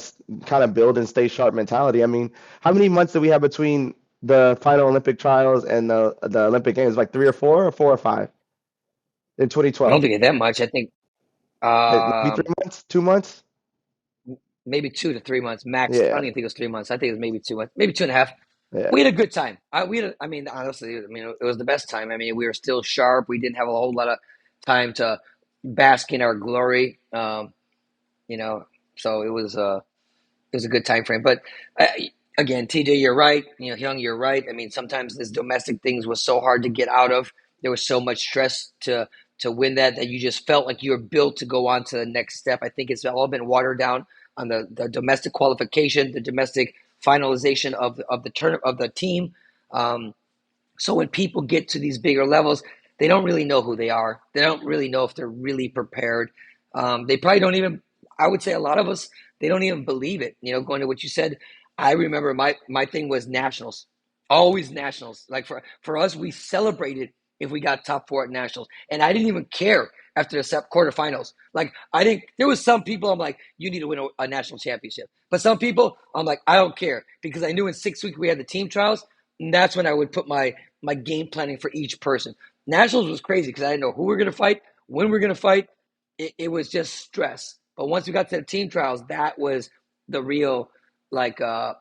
of build and stay sharp mentality. I mean, how many months did we have between the final Olympic trials and the Olympic Games? Like 3 or 4 or 5 in I don't 2012. think it's that much. I think Maybe 3 months, 2 months. maybe 2 to 3 months max. I Yeah, don't even think it was 3 months. I think it was maybe 2 months, maybe 2.5. yeah. We had a good time. I mean, honestly, it was the best time. I mean, we were still sharp. We didn't have a whole lot of time to bask in our glory. You know, so it was a good time frame. But uh, again, TJ, you're right. Hyung, you're right. I mean, sometimes this domestic things was so hard to get out of. There was so much stress to win that you just felt like you were built to go on to the next step. I think it's all been watered down on the domestic qualification, the domestic finalization of the turn of the team. Um, so when people get to these bigger levels, they don't really know who they are. They don't really know if they're really prepared. They probably don't even. I would say a lot of us they don't even believe it. Going to what you said, I remember my thing was nationals, always nationals. Like for us, we celebrated if we got top four at nationals, and I didn't even care after the quarterfinals. Like I didn't. There was some people I'm like, you need to win a national championship, but some people I'm like, I don't care because I knew in 6 weeks we had the team trials, and that's when I would put my game planning for each person. Nationals was crazy because I didn't know who we are going to fight, when we are going to fight. It was just stress. But once we got to the team trials, that was the real like the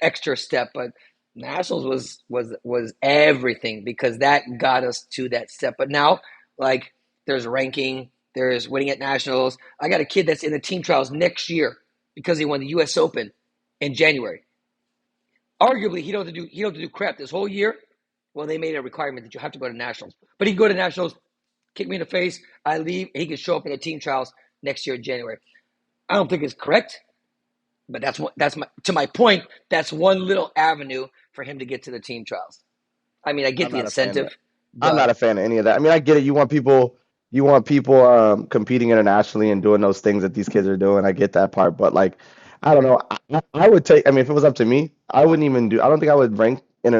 extra step. But nationals was everything because that got us to that step. But now, like there's ranking, there's winning at nationals. I got a kid that's in the team trials next year because he won the U.S. Open in January. Arguably, he don't have to do crap this whole year. Well, they made a requirement that you have to go to nationals, but he can go to nationals, kick me in the face, I leave, he can show up in the team trials next year in January. I don't think it's correct, but to my point. That's one little avenue for him to get to the team trials. I mean, I get I'm the not a fan of incentive, that. I'm not but a fan of any of that. I mean, I get it. You want people competing internationally and doing those things that these kids are doing. I get that part, but like, I don't know. I would take. I mean, if it was up to me, I wouldn't even do. I don't think I would rank in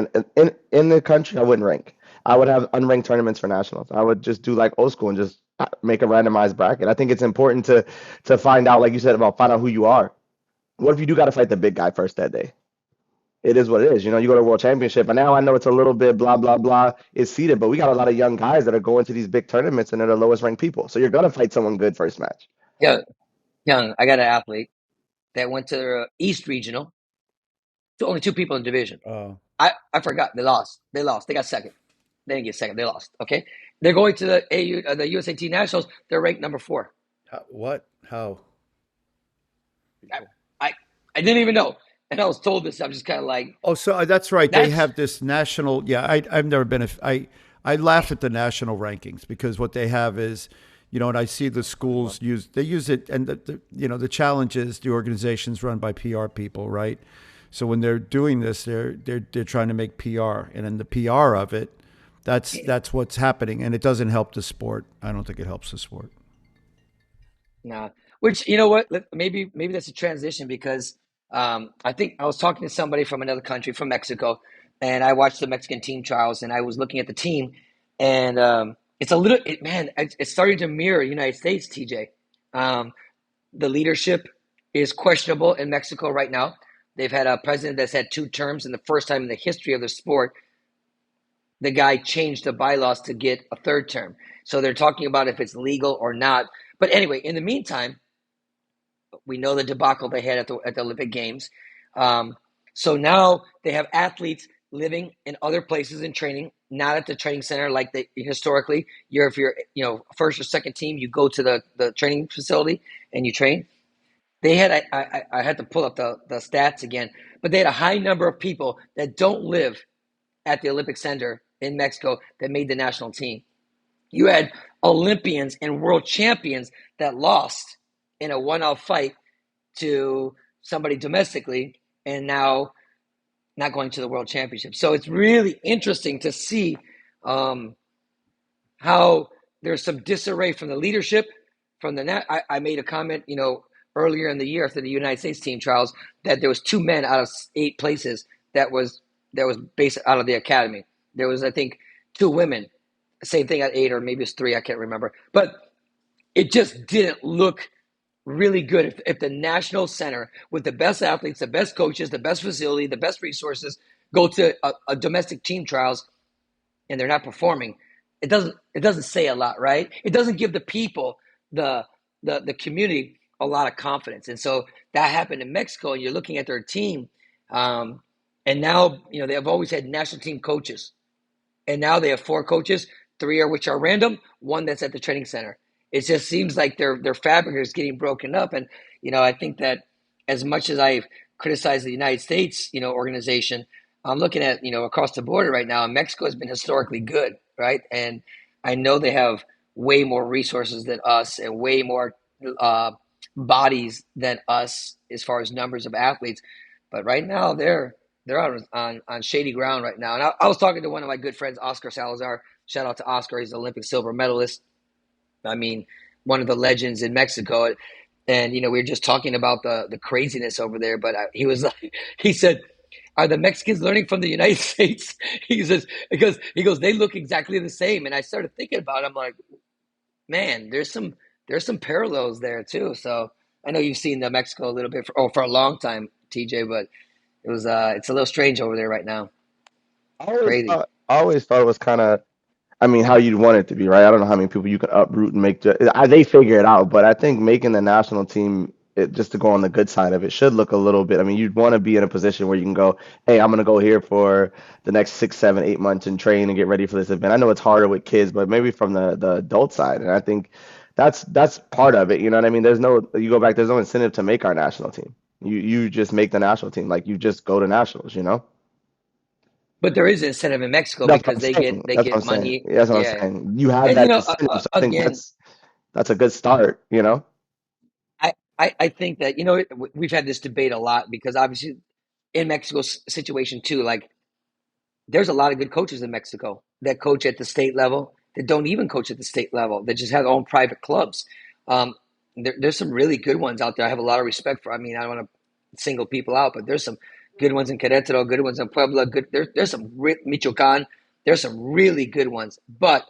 the country. I wouldn't rank. I would have unranked tournaments for nationals. I would just do like old school and just make a randomized bracket. I think it's important to find out, like you said, about find out who you are. What if you do got to fight the big guy first that day? It is what it is. You go to World Championship, and now I know it's a little bit blah blah blah is seeded, but we got a lot of young guys that are going to these big tournaments and they're the lowest ranked people. So you're gonna fight someone good first match. yeah, young. I got an athlete that went to the East Regional. To only two people in the division. Oh, I forgot. They lost. They lost. They got second. They didn't get second. They lost. Okay. They're going to the USAT Nationals. They're ranked number 4. what? How? I, I, I didn't even know. And I was told this. I'm just kind of like, Oh, so that's right. They that's, have this national. Yeah, I've never been. I laugh at the national rankings because what they have is, and I see the schools use it, and the challenge is the organization's run by PR people, right? So when they're doing this, they're trying to make PR, and in the PR of it, that's what's happening, and it doesn't help the sport. I don't think it helps the sport. nah. Which, you know what? Maybe that's a transition because I think I was talking to somebody from another country, from Mexico, and I watched the Mexican team trials and I was looking at the team and it's a little, man, it's starting to mirror the United States, TJ. Um, the leadership is questionable in Mexico right now. They've had a president that's had 2 terms, and the first time in the history of the sport, the guy changed the bylaws to get a 3rd term. So they're talking about if it's legal or not. But anyway, in the meantime, we know the debacle they had at the Olympic Games. So now they have athletes living in other places and training, not at the training center like they historically. If you're first or second team, you go to the training facility and you train. They had I had to pull up the stats again, but they had a high number of people that don't live at the Olympic Center in Mexico that made the national team. You had Olympians and world champions that lost in a one-off fight to somebody domestically and now not going to the world championship. So it's really interesting to see how there's some disarray from the leadership. I made a comment, earlier in the year after the United States team trials that there was 2 men out of 8 places that was based out of the academy. There was, I think, 2 women. Same thing at 8, or maybe it's 3. I can't remember. But it just didn't look really good if the national center with the best athletes, the best coaches, the best facility, the best resources go to a domestic team trials and they're not performing. It doesn't say a lot, right? It doesn't give the people, the community, a lot of confidence. And so that happened in Mexico, and you're looking at their team, and now they have always had national team coaches, and now they have 4 coaches, 3 which are random, 1 that's at the training center. It just seems like their fabric is getting broken up. And I think that as much as I've criticized the United States organization, I'm looking at across the border right now, and Mexico has been historically good, right? And I know they have way more resources than us and way more bodies than us as far as numbers of athletes. But right now they're out on shady ground right now. And I was talking to one of my good friends, Oscar Salazar. Shout out to Oscar. He's an Olympic silver medalist. I mean, one of the legends in Mexico. And, we were just talking about the craziness over there. But he said, are the Mexicans learning from the United States? He says, because he goes, they look exactly the same. And I started thinking about it. I'm like, man, there's some parallels there too. So I know you've seen the Mexico a little bit for a long time, TJ, but it's a little strange over there right now. Crazy. I always thought it was kind of, how you'd want it to be, right? I don't know how many people you can uproot and make. They figure it out, but I think making the national team, just to go on the good side of it, should look a little bit. You'd want to be in a position where you can go, hey, I'm going to go here for the next 6, 7, 8 months and train and get ready for this event. I know it's harder with kids, but maybe from the adult side. And I think that's part of it. You know what I mean? There's no incentive to make our national team. You just make the national team. Like, you just go to nationals, But there is an incentive in Mexico That's what because I'm they saying. get That's what I'm money. saying. That's what I'm Yeah. saying. You have And that incentive. So I think again, that's a good start. I think that we've had this debate a lot because obviously in Mexico's situation too, like there's a lot of good coaches in Mexico that coach at the state level, that don't even coach at the state level, that just have their own private clubs. There's some really good ones out there. I have a lot of respect for. I don't want to single people out, but there's some good ones in Querétaro, good ones in Puebla. There's some Michoacan. There's some really good ones, but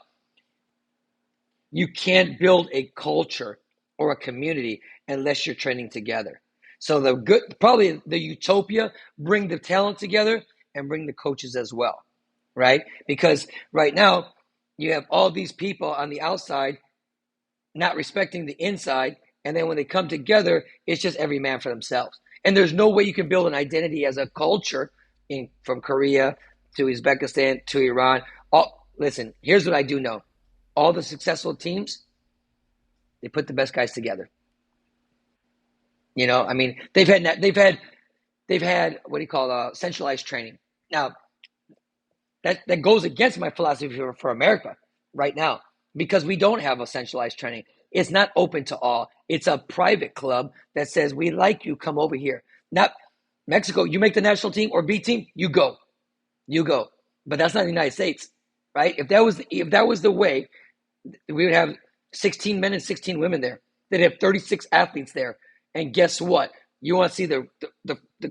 you can't build a culture or a community unless you're training together. So probably the utopia, bring the talent together and bring the coaches as well, right? Because right now you have all these people on the outside not respecting the inside, and then when they come together, it's just every man for themselves. And there's no way you can build an identity as a culture from Korea to Uzbekistan to Iran. Listen, here's what I do know. All the successful teams, they put the best guys together. They've had what do you call centralized training. Now, that goes against my philosophy for America right now because we don't have a centralized training. It's not open to all. It's a private club that says, we like you, come over here. Not Mexico, you make the national team or B team, you go. But that's not the United States, right? If that was the way, we would have 16 men and 16 women there. They'd have 36 athletes there. And guess what? You want to see the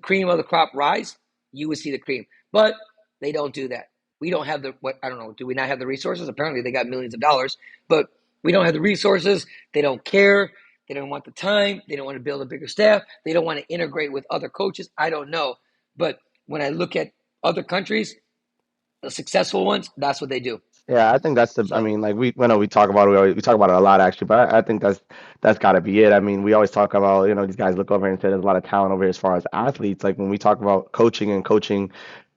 cream of the crop rise? You would see the cream. But they don't do that. We don't have I don't know, do we not have the resources? Apparently they got millions of dollars, but we don't have the resources. They don't care. They don't want the time. They don't want to build a bigger staff. They don't want to integrate with other coaches. I don't know. But when I look at other countries, the successful ones, that's what they do. Yeah, I think that's the. I So mean, like we talk about it, we talk about it a lot actually, but I think that's got to be it. I mean, we always talk about these guys look over here and say there's a lot of talent over here as far as athletes. Like when we talk about coaching and coaching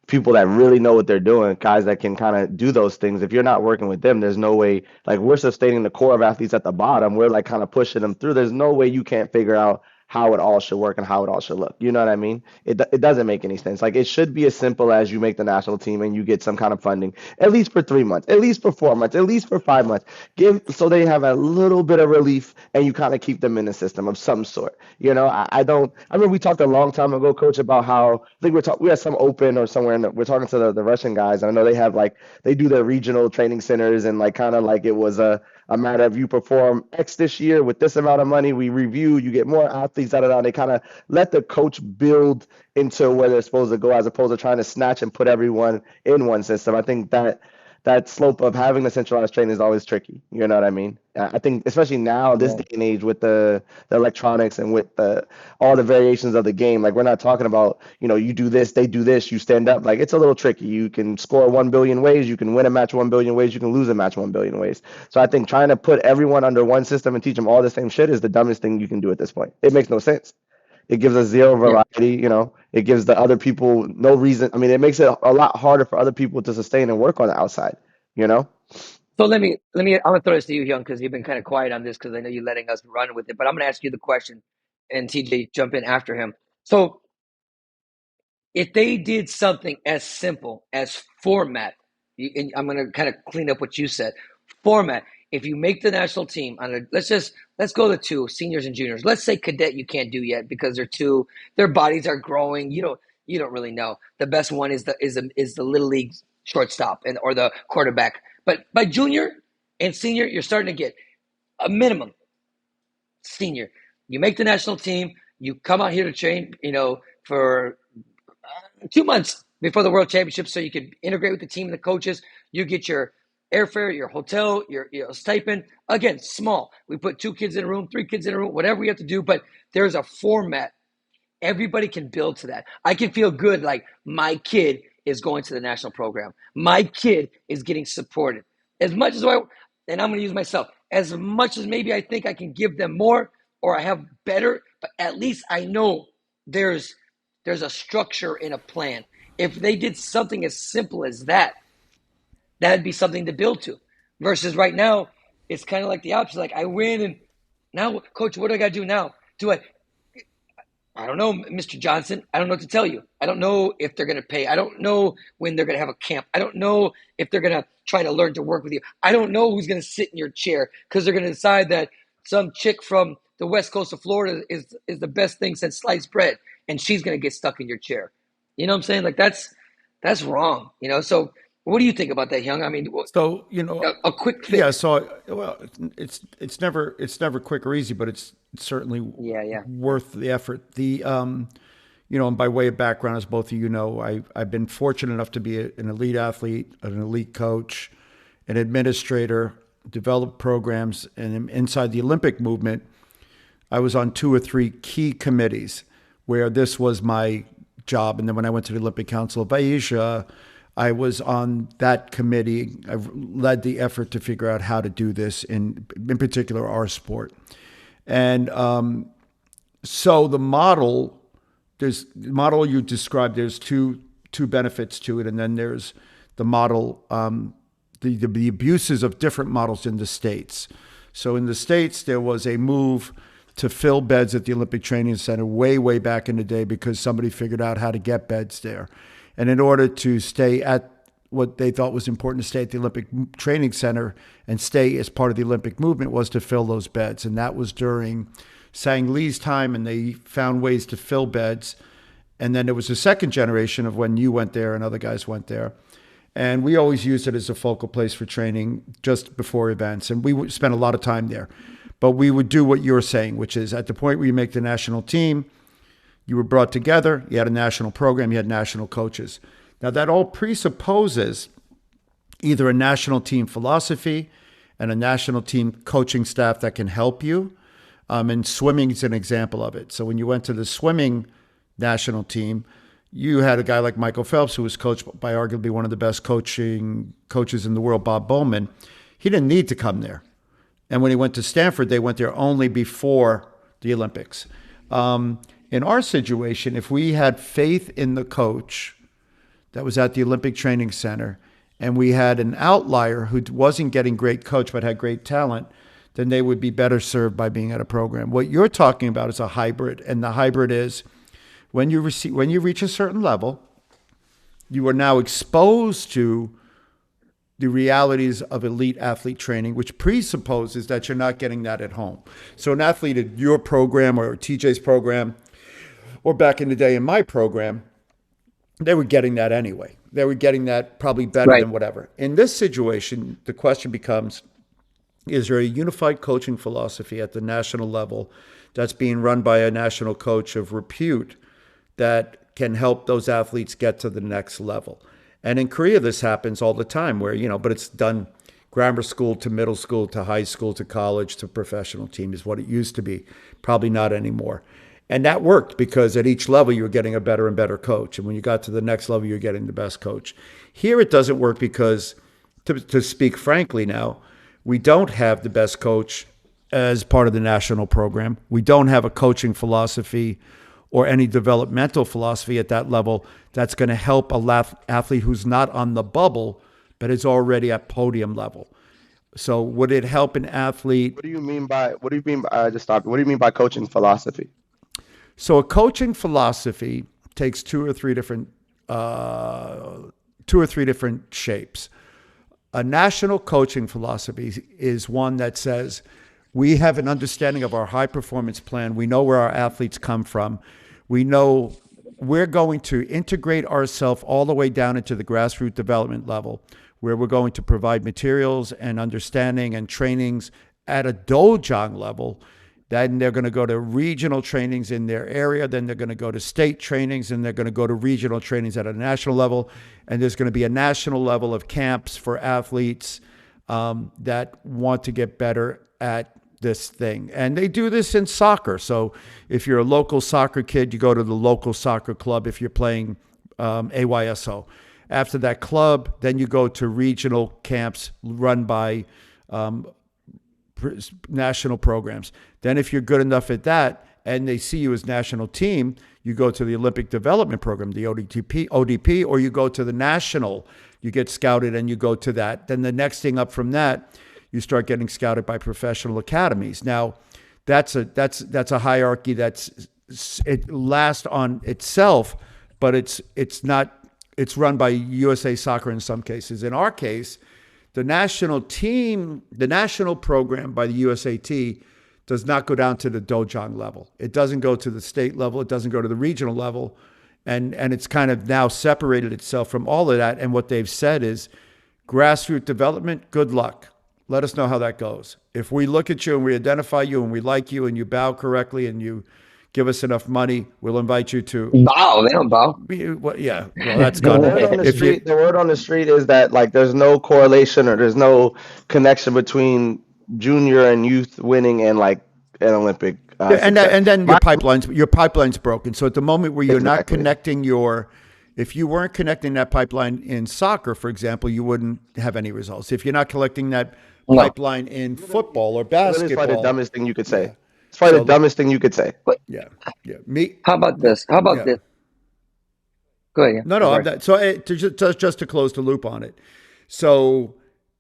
people that really know what they're doing, guys that can kind of do those things. If you're not working with them, there's no way. Like we're sustaining the core of athletes at the bottom. We're like kind of pushing them through. There's no way you can't figure out how it all should work and how it all should look. You know what I mean? It doesn't make any sense. Like it should be as simple as you make the national team and you get some kind of funding, at least for 3 months, at least for 4 months, at least for 5 months. Give so they have a little bit of relief and you kind of keep them in the system of some sort. I don't. I remember we talked a long time ago, coach, about how I think we had some open or somewhere, and we're talking to the Russian guys, and I know they have like they do their regional training centers and like kind of like it was a matter of you perform X this year with this amount of money, we review, you get more athletes, da da da. They kind of let the coach build into where they're supposed to go as opposed to trying to snatch and put everyone in one system. I think that slope of having the centralized training is always tricky. You know what I mean? I think especially now, this yeah, day and age with the electronics and with all the variations of the game, like we're not talking about, you do this, they do this, you stand up. Like it's a little tricky. You can score 1 billion ways, you can win a match 1 billion ways, you can lose a match 1 billion ways. So I think trying to put everyone under one system and teach them all the same shit is the dumbest thing you can do at this point. It makes no sense. It gives us zero yeah. variety. It gives the other people no reason. I mean, it makes it a lot harder for other people to sustain and work on the outside, you know? So let me. I'm gonna throw this to you, Young, because you've been kind of quiet on this because I know you're letting us run with it. But I'm gonna ask you the question, and TJ jump in after him. So if they did something as simple as format, and I'm going to kind of clean up what you said. Format. If you make the national team on let's go to two seniors and juniors. Let's say cadet you can't do yet because their bodies are growing. You don't really know. The best one is the little league shortstop or the quarterback. But by junior and senior, you're starting to get a minimum senior. You make the national team. You come out here to train. For 2 months before the World Championship, so you can integrate with the team and the coaches. You get your airfare, your hotel, your stipend. Again, small. We put 2 kids in a room, 3 kids in a room, whatever we have to do. But there's a format. Everybody can build to that. I can feel good like my kid is going to the national program. My kid is getting supported. As much as and I'm going to use myself, as much as maybe I think I can give them more or I have better, but at least I know there's a structure in a plan. If they did something as simple as that, that'd be something to build to. Versus right now, it's kind of like the opposite. Like I win, and now, coach, what do I got to do now? I don't know, Mr. Johnson. I don't know what to tell you. I don't know if they're going to pay. I don't know when they're going to have a camp. I don't know if they're going to try to learn to work with you. I don't know who's going to sit in your chair because they're going to decide that some chick from the west coast of Florida is the best thing since sliced bread, and she's going to get stuck in your chair. You know what I'm saying? Like that's wrong. So what do you think about that, Young? I mean, So, a quick yeah, fix. so well, it's never quick or easy, but it's certainly Yeah, yeah, worth the effort. And by way of background, as both of you know, I've been fortunate enough to be an elite athlete, an elite coach, an administrator, developed programs, and inside the Olympic movement, I was on 2 or 3 key committees where this was my job. And then when I went to the Olympic Council of Asia, I was on that committee. I led the effort to figure out how to do this in particular our sport. And so there's the model you described. There's two benefits to it, and then there's the model, the abuses of different models in the states. So in the states, there was a move to fill beds at the Olympic Training Center way back in the day because somebody figured out how to get beds there. And in order to stay at what they thought was important to stay at the Olympic Training Center and stay as part of the Olympic movement was to fill those beds. And that was during Sang Lee's time, and they found ways to fill beds. And then there was a second generation of when you went there and other guys went there. And we always used it as a focal place for training just before events. And we would spend a lot of time there. But we would do what you're saying, which is at the point where you make the national team, you were brought together, you had a national program, you had national coaches. Now, that all presupposes either a national team philosophy and a national team coaching staff that can help you. And swimming is an example of it. So when you went to the swimming national team, you had a guy like Michael Phelps, who was coached by arguably one of the best coaches in the world, Bob Bowman. He didn't need to come there. And when he went to Stanford, they went there only before the Olympics. In our situation, if we had faith in the coach that was at the Olympic Training Center, and we had an outlier who wasn't getting great coach but had great talent, then they would be better served by being at a program. What you're talking about is a hybrid, and the hybrid is when you reach a certain level, you are now exposed to the realities of elite athlete training, which presupposes that you're not getting that at home. So an athlete at your program or TJ's program, or back in the day in my program, they were getting that anyway. They were getting that probably better than whatever. In this situation, the question becomes, is there a unified coaching philosophy at the national level that's being run by a national coach of repute that can help those athletes get to the next level? And in Korea, this happens all the time where, but it's done grammar school to middle school to high school to college to professional team is what it used to be. Probably not anymore. And that worked because at each level, you were getting a better and better coach. And when you got to the next level, you're getting the best coach. Here, it doesn't work because, to speak frankly now, we don't have the best coach as part of the national program. We don't have a coaching philosophy or any developmental philosophy at that level that's going to help a athlete who's not on the bubble, but is already at podium level. So would it help an athlete? What do you mean by just stop. What do you mean by coaching philosophy? So a coaching philosophy takes two or three different shapes. A national coaching philosophy is one that says we have an understanding of our high performance plan. We know where our athletes come from. We know we're going to integrate ourselves all the way down into the grassroots development level, where we're going to provide materials and understanding and trainings at a dojang level. Then they're going to go to regional trainings in their area. Then they're going to go to state trainings, and they're going to go to regional trainings at a national level. And there's going to be a national level of camps for athletes that want to get better at this thing. And they do this in soccer. So if you're a local soccer kid, you go to the local soccer club if you're playing AYSO. After that club, then you go to regional camps run by national programs. Then if you're good enough at that and they see you as national team, you go to the Olympic Development Program, the ODP, or you go to the national, you get scouted and you go to that. Then the next thing up from that, you start getting scouted by professional academies. Now, that's a hierarchy it lasts on itself, but it's run by USA Soccer in some cases. In our case, the national program by the USAT does not go down to the dojang level. It doesn't go to the state level. It doesn't go to the regional level. And it's kind of now separated itself from all of that. And what they've said is grassroots development, good luck. Let us know how that goes. If we look at you and we identify you and we like you and you bow correctly and you give us enough money, we'll invite you to bow. They don't bow. Well, yeah, well, that's good. The word on the street is that like there's no correlation or there's no connection between junior and youth winning and like an Olympic. And then your pipeline's broken. So at the moment where you're not connecting if you weren't connecting that pipeline in soccer, for example, you wouldn't have any results. If you're not collecting that pipeline in football or basketball, it's probably the dumbest thing you could say. It's probably the dumbest thing you could say. Yeah. How about this? How about this? Go ahead. No. Just to close the loop on it. So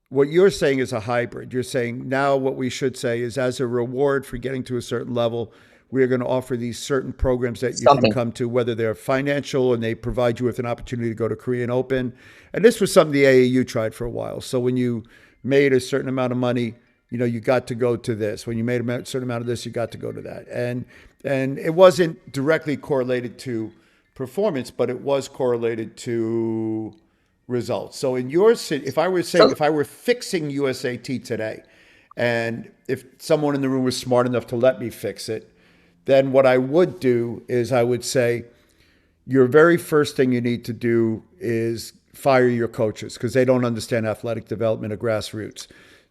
what you're saying is a hybrid. You're saying now what we should say is as a reward for getting to a certain level, we are going to offer these certain programs that you can come to, whether they're financial and they provide you with an opportunity to go to Korean Open. And this was something the AAU tried for a while. So when you made a certain amount of money, you got to go to this. When you made a certain amount of this, you got to go to that. And it wasn't directly correlated to performance, but it was correlated to results. So in your city, if I were fixing USAT today, and if someone in the room was smart enough to let me fix it, then what I would do is I would say, your very first thing you need to do is fire your coaches because they don't understand athletic development or grassroots.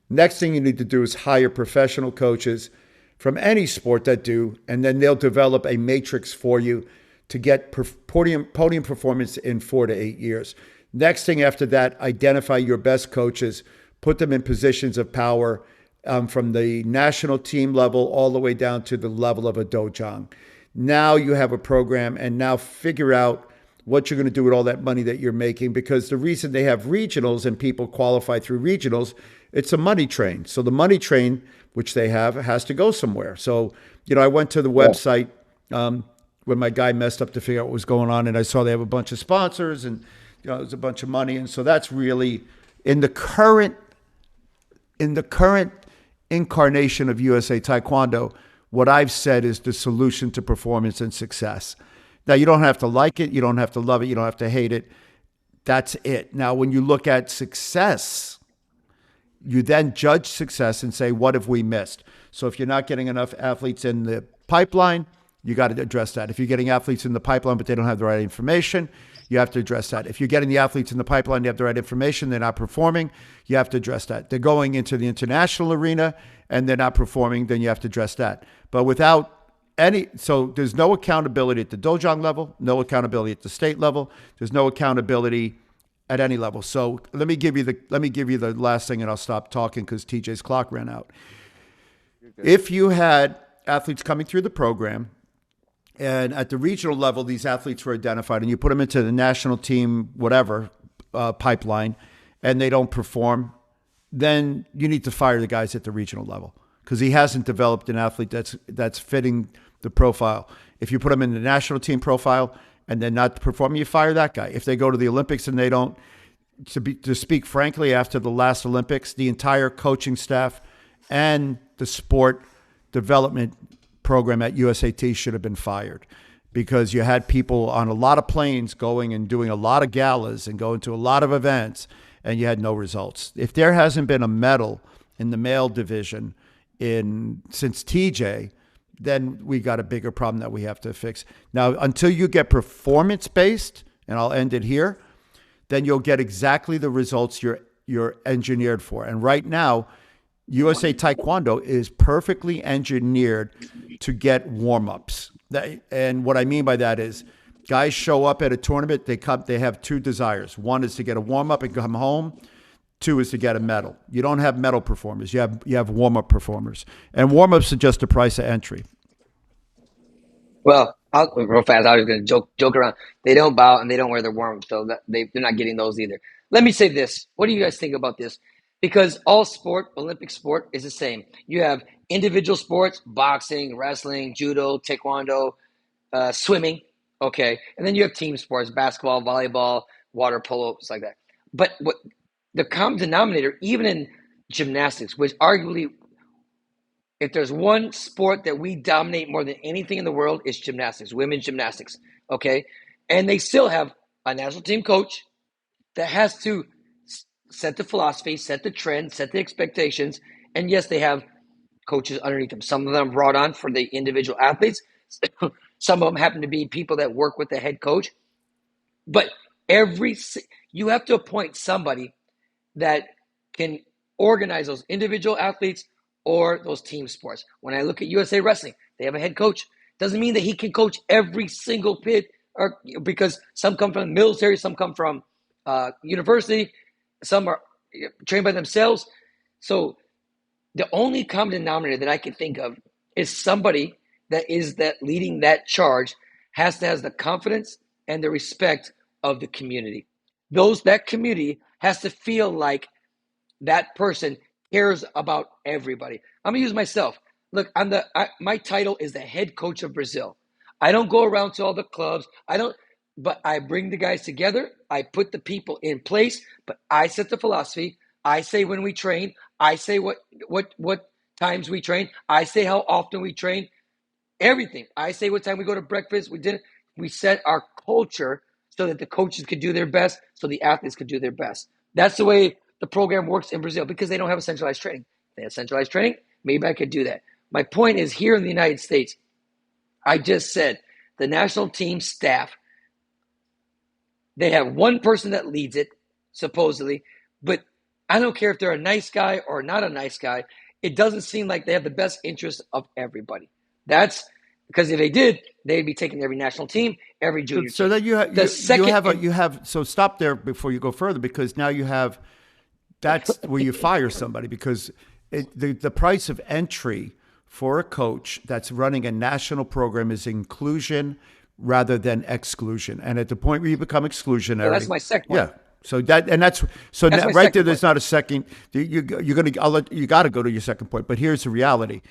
Next thing you need to do is hire professional coaches from any sport that do, and then they'll develop a matrix for you to get podium performance in 4 to 8 years. Next thing after that, identify your best coaches, put them in positions of power from the national team level all the way down to the level of a dojang. Now you have a program, and now figure out what you're going to do with all that money that you're making, because the reason they have regionals and people qualify through regionals, it's a money train. So the money train, which they have, has to go somewhere. So, I went to the website when my guy messed up to figure out what was going on, and I saw they have a bunch of sponsors, and there's a bunch of money. And so that's really in the current incarnation of USA Taekwondo, what I've said is the solution to performance and success. Now, you don't have to like it. You don't have to love it. You don't have to hate it. That's it. Now, when you look at success, you then judge success and say, what have we missed? So if you're not getting enough athletes in the pipeline, you got to address that. If you're getting athletes in the pipeline, but they don't have the right information, you have to address that. If you're getting the athletes in the pipeline, you have the right information, they're not performing, you have to address that. They're going into the international arena and they're not performing, then you have to address that. But without so there's no accountability at the dojang level, no accountability at the state level, there's no accountability at any level. So let me give you the last thing, and I'll stop talking because TJ's clock ran out. If you had athletes coming through the program, and at the regional level, these athletes were identified, and you put them into the national team, whatever, pipeline, and they don't perform, then you need to fire the guys at the regional level, because he hasn't developed an athlete that's fitting the profile. If you put them in the national team profile and they're not performing, you fire that guy. If they go to the Olympics and they don't, to speak frankly, after the last Olympics, the entire coaching staff and the sport development program at USAT should have been fired, because you had people on a lot of planes going and doing a lot of galas and going to a lot of events, and you had no results. If there hasn't been a medal in the male division since TJ, then we got a bigger problem that we have to fix. Now, until you get performance-based, and I'll end it here, then you'll get exactly the results you're engineered for. And right now, USA Taekwondo is perfectly engineered to get warm-ups. And what I mean by that is, guys show up at a tournament, they have two desires. One is to get a warm-up and come home. Two is to get a medal. You don't have medal performers. You have warm-up performers. And warm-ups are just the price of entry. Well, real fast, I was going to joke around. They don't bow and they don't wear their warm-ups, so they're not getting those either. Let me say this. What do you guys think about this? Because all sport, Olympic sport, is the same. You have individual sports, boxing, wrestling, judo, taekwondo, swimming, okay? And then you have team sports, basketball, volleyball, water polo, stuff like that. But what the common denominator, even in gymnastics, which arguably, if there's one sport that we dominate more than anything in the world, it's gymnastics, women's gymnastics, okay? And they still have a national team coach that has to set the philosophy, set the trend, set the expectations, and yes, they have coaches underneath them. Some of them brought on for the individual athletes. Some of them happen to be people that work with the head coach. But you have to appoint somebody that can organize those individual athletes or those team sports. When I look at USA Wrestling, they have a head coach. Doesn't mean that he can coach every single pit, or because some come from the military, some come from university, some are trained by themselves. So the only common denominator that I can think of is somebody that is leading that charge has to have the confidence and the respect of the community. That community has to feel like that person cares about everybody. I'm gonna use myself. Look, my title is the head coach of Brazil. I don't go around to all the clubs. But I bring the guys together. I put the people in place, but I set the philosophy. I say when we train. I say what times we train. I say how often we train. Everything. I say what time we go to breakfast, we dinner. We set our culture so that the coaches could do their best, so the athletes could do their best. That's the way the program works in Brazil, because they don't have a centralized training. If they have centralized training, maybe I could do that. My point is, here in the United States, I just said the national team staff, they have one person that leads it, supposedly, but I don't care if they're a nice guy or not a nice guy. It doesn't seem like they have the best interest of everybody. That's Because if they did, they'd be taking every national team, every junior So team. then you have so stop there before you go further, because now that's where you fire somebody, because the price of entry for a coach that's running a national program is inclusion rather than exclusion. And at the point where you become exclusionary, Well, that's my second one. yeah. So that's my right second there. point. There's not a second. You got to go to your second point. But here's the reality: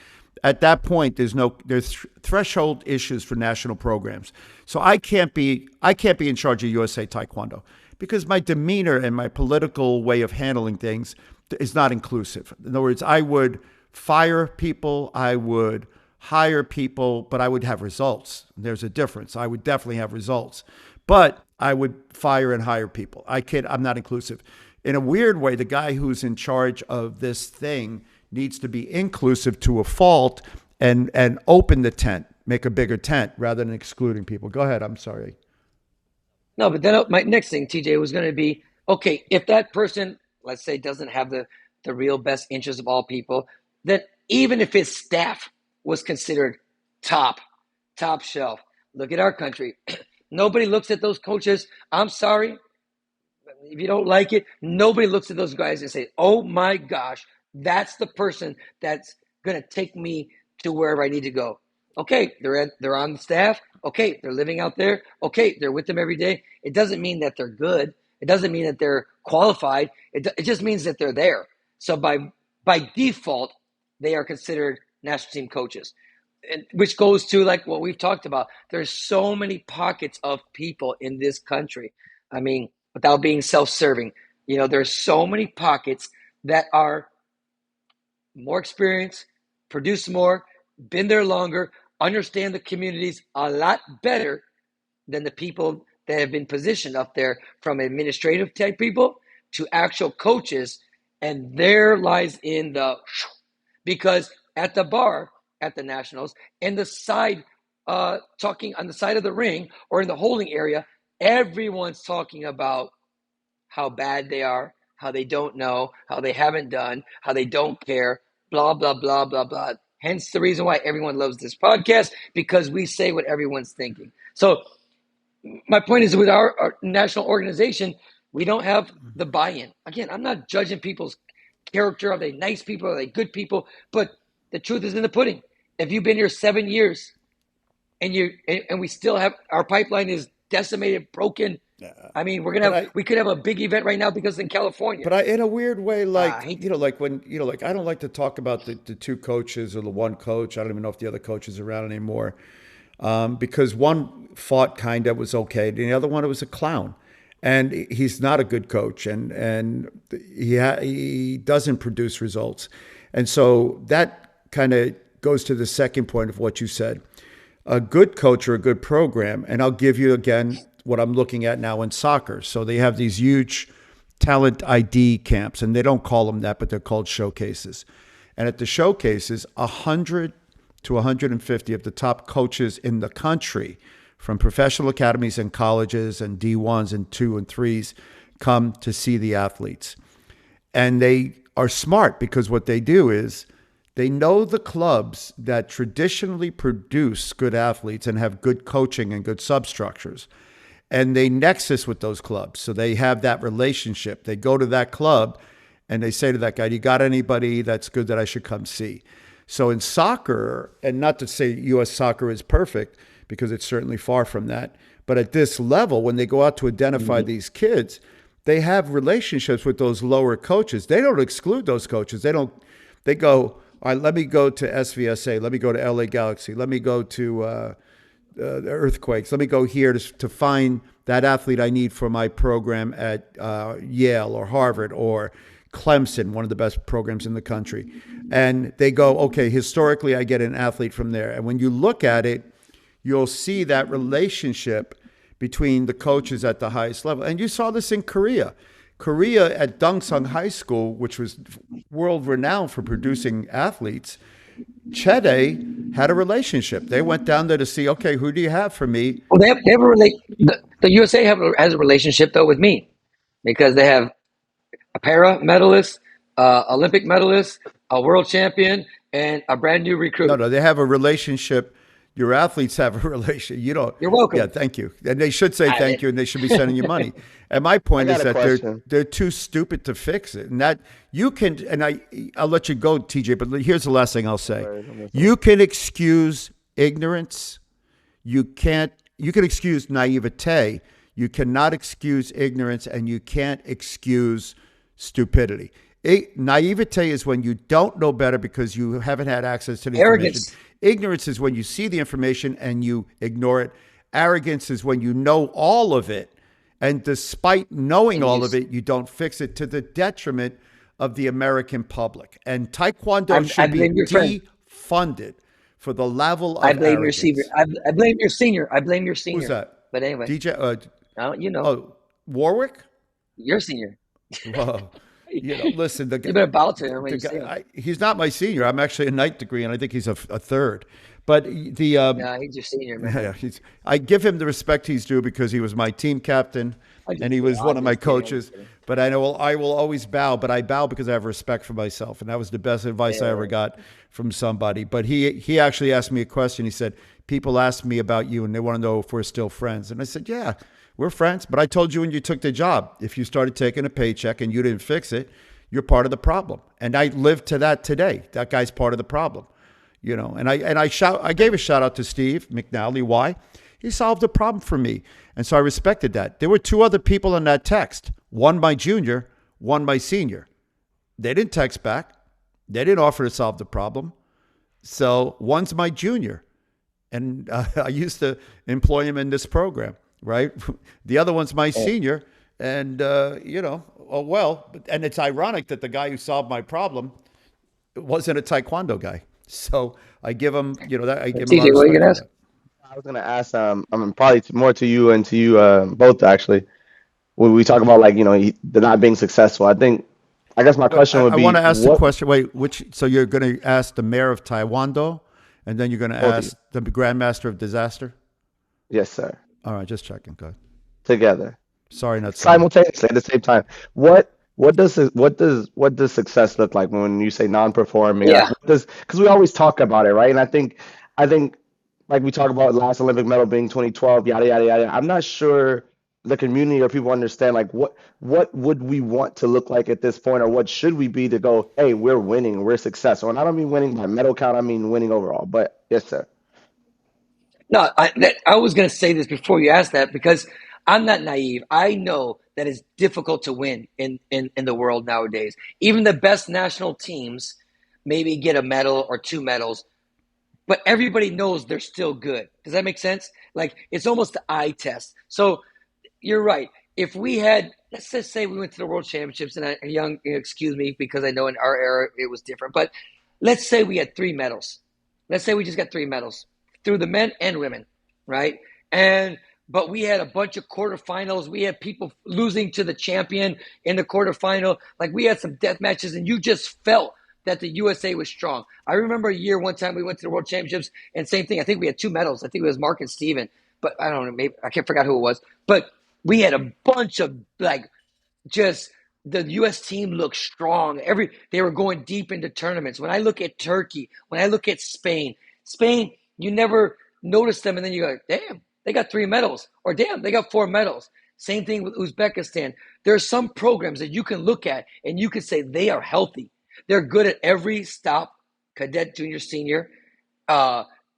at that point, there's threshold issues for national programs. So I can't be in charge of USA Taekwondo because my demeanor and my political way of handling things is not inclusive. In other words, I would fire people, I would hire people, but I would have results. There's a difference. I would definitely have results, but I would fire and hire people. I'm not inclusive. In a weird way, the guy who's in charge of this thing needs to be inclusive to a fault and open the tent, make a bigger tent rather than excluding people. Go ahead. I'm sorry. No, but then my next thing, TJ, was going to be, okay, if that person, let's say, doesn't have the real best interest of all people, then even if his staff was considered top shelf, look at our country. Nobody looks at those coaches. I'm sorry. If you don't like it, nobody looks at those guys and say, oh my gosh, that's the person that's going to take me to wherever I need to go. Okay, they're on the staff. Okay, they're living out there. Okay, they're with them every day. It doesn't mean that they're good. It doesn't mean that they're qualified. It just means that they're there. So by default, they are considered national team coaches, which goes to like what we've talked about. There's so many pockets of people in this country. I mean, without being self-serving, there's so many pockets that are more experienced, produce more, been there longer, understand the communities a lot better than the people that have been positioned up there, from administrative type people to actual coaches. And there lies in because at the bar, at the Nationals, and the side, talking on the side of the ring or in the holding area, everyone's talking about how bad they are, how they don't know, how they haven't done, how they don't care, blah, blah, blah, blah, blah. Hence the reason why everyone loves this podcast, because we say what everyone's thinking. So my point is, with our national organization, we don't have the buy-in. Again, I'm not judging people's character. Are they nice people? Are they good people? But the truth is in the pudding. If you've been here 7 years and we still have, our pipeline is decimated, broken. I mean, we could have a big event right now because it's in California. But in a weird way, like I don't like to talk about the two coaches or the one coach. I don't even know if the other coach is around anymore, because one fought kind of was okay, and the other one, it was a clown, and he's not a good coach, and he doesn't produce results, and so that kind of goes to the second point of what you said. A good coach or a good program, and I'll give you again what I'm looking at now in soccer. So they have these huge talent ID camps, and they don't call them that, but they're called showcases. And at the showcases, 100 to 150 of the top coaches in the country, from professional academies and colleges and D1s and 2 and 3s, come to see the athletes. And they are smart, because what they do is they know the clubs that traditionally produce good athletes and have good coaching and good substructures. And they nexus with those clubs. So they have that relationship. They go to that club and they say to that guy, "Do you got anybody that's good that I should come see?" So in soccer, and not to say U.S. soccer is perfect, because it's certainly far from that, but at this level, when they go out to identify these kids, they have relationships with those lower coaches. They don't exclude those coaches. They go, "All right, let me go to SVSA. Let me go to LA Galaxy. Let me go to Earthquakes. Let me go here to find that athlete I need for my program at Yale or Harvard or Clemson, one of the best programs in the country." And they go, okay, historically, I get an athlete from there. And when you look at it, you'll see that relationship between the coaches at the highest level. And you saw this in Korea. Korea at Dongsung High School, which was world renowned for producing athletes, Chede had a relationship. They went down there to see, okay, who do you have for me? Well, the USA has a relationship though with me, because they have a para medalist, Olympic medalist, a world champion, and a brand new recruit. No, they have a relationship Your athletes have a relation. You don't. You're welcome. Yeah, thank you. And they should say thank you, and they should be sending you money. And my point I is got a that question. they're too stupid to fix it. And that you can. And I'll let you go, TJ. But here's the last thing I'll say. You can excuse ignorance. You can't. You can excuse naivete. You cannot excuse ignorance, and you can't excuse stupidity. Naivete is when you don't know better because you haven't had access to the Arrogance. information. Ignorance is when you see the information and you ignore it. Arrogance is when you know all of it, and despite knowing all of it, you don't fix it, to the detriment of the American public. And Taekwondo should be defunded for the level of I blame arrogance. your senior. I blame your senior. I blame your senior. Who's that? But anyway, DJ? you know, Oh, Warwick? your senior. Whoa. Listen, the guy, You better bow to him when the you see him. guy, he's not my senior. I'm actually a ninth degree, and I think he's a third. But the No, he's your senior, man. yeah, I give him the respect he's due because he was my team captain and he was one of my coaches. But I know I will always bow, but I bow because I have respect for myself, and that was the best advice I ever got from somebody. But he actually asked me a question. He said, "People ask me about you, and they want to know if we're still friends." And I said, "Yeah, we're friends. But I told you when you took the job, if you started taking a paycheck and you didn't fix it, you're part of the problem." And I live to that today. That guy's part of the problem. And I gave a shout out to Steve McNally. Why? He solved a problem for me. And so I respected that. There were two other people in that text, one my junior, one my senior. They didn't text back. They didn't offer to solve the problem. So one's my junior. And I used to employ him in this program, right? The other one's my senior. And, and it's ironic that the guy who solved my problem wasn't a Taekwondo guy. So I give him, I give him a lot TJ, of what are you respect gonna for ask? that. I was gonna ask, probably more to you and to you both actually. When we talk about the not being successful, I guess my Wait, question would I be want to ask the what. question. Wait, so you're going to ask the mayor of Taekwondo, and then you're going to Both of ask the grandmaster of disaster? Yes, sir. All right, just checking. Go ahead. Together, Sorry, not sorry. simultaneously at the same time. What does success look like when you say non-performing? Yeah. Because we always talk about it, right? And I think like we talk about last Olympic medal being 2012, yada yada yada. I'm not sure the community or people understand like what would we want to look like at this point, or what should we be to go, hey, we're winning, we're successful. And I don't mean winning by medal count, I mean winning overall. But yes, sir. No, I was going to say this before you asked that because I'm not naive. I know that it's difficult to win in the world nowadays. Even the best national teams maybe get a medal or two medals, but everybody knows they're still good. Does that make sense? Like it's almost the eye test. So you're right. If we had, let's just say we went to the World Championships, and excuse me, because I know in our era it was different, but let's say we had three medals. Let's say we just got three medals through the men and women, right? But we had a bunch of quarterfinals. We had people losing to the champion in the quarterfinal. Like we had some death matches, and you just felt that the USA was strong. I remember a year one time we went to the World Championships, and same thing. I think we had two medals. I think it was Mark and Steven, but I don't know. Maybe I can't forget who it was. But we had a bunch of just the U.S. team looked strong. They were going deep into tournaments. When I look at Turkey, when I look at Spain, you never notice them, and then you go, damn, they got three medals, or damn, they got four medals. Same thing with Uzbekistan. There are some programs that you can look at, and you can say they are healthy. They're good at every stop, cadet, junior, senior,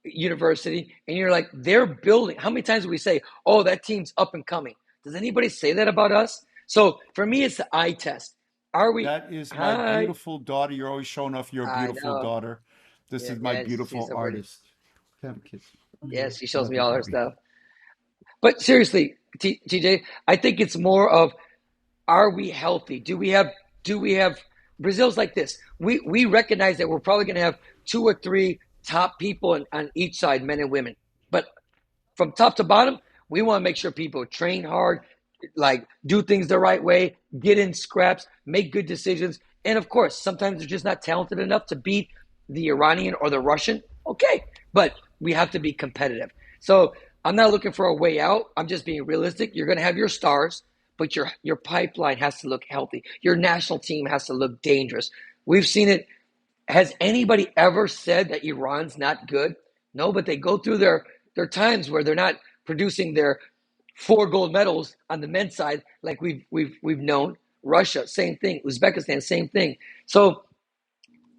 university, and you're like, they're building. How many times do we say, oh, that team's up and coming? Does anybody say that about us? So for me, it's the eye test. Are we? That is my Hi. beautiful daughter. You're always showing off your I beautiful know. daughter. This Yeah, is my yeah, beautiful she's so pretty. artist. Have a kiss. Yeah, she shows Love me you, all her baby. stuff. But seriously, TJ, I think it's more of, are we healthy? Do we have Brazil's like this? We recognize that we're probably going to have two or three top people on each side, men and women. But from top to bottom, we want to make sure people train hard, like do things the right way, get in scraps, make good decisions. And of course, sometimes they're just not talented enough to beat the Iranian or the Russian. Okay, but we have to be competitive. So I'm not looking for a way out. I'm just being realistic. You're going to have your stars, but your pipeline has to look healthy. Your national team has to look dangerous. We've seen it. Has anybody ever said that Iran's not good? No, but they go through their times where they're not producing their 4 gold medals on the men's side like we've known. Russia, same thing. Uzbekistan, same thing. So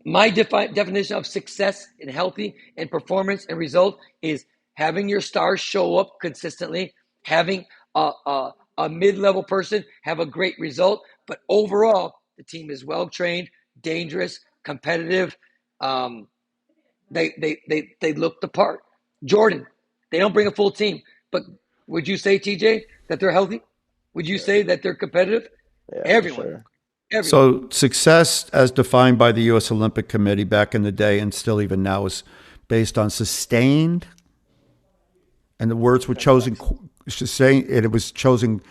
my definition of success and healthy and performance and result is having your stars show up consistently, having a mid-level person have a great result, but overall the team is well trained, dangerous, competitive. They look the part. Jordan, they don't bring a full team, but would you say, TJ, that they're healthy? Would you say that they're competitive? Yeah, Everyone. sure. Everyone. So success as defined by the U.S. Olympic Committee back in the day and still even now is based on sustained, and the words were chosen, saying it was chosen.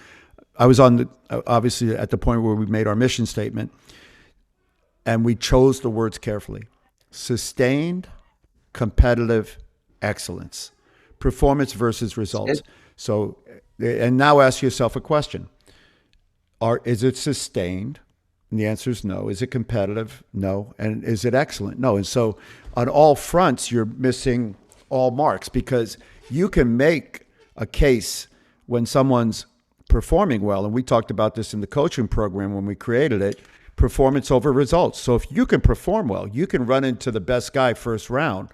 I was on obviously at the point where we made our mission statement, and we chose the words carefully. Sustained, competitive excellence, performance versus results. So, and now ask yourself a question. Is it sustained? And the answer is no. Is it competitive? No. And is it excellent? No. And so on all fronts, you're missing all marks, because you can make a case when someone's performing well. And we talked about this in the coaching program when we created it, performance over results. So if you can perform well, you can run into the best guy first round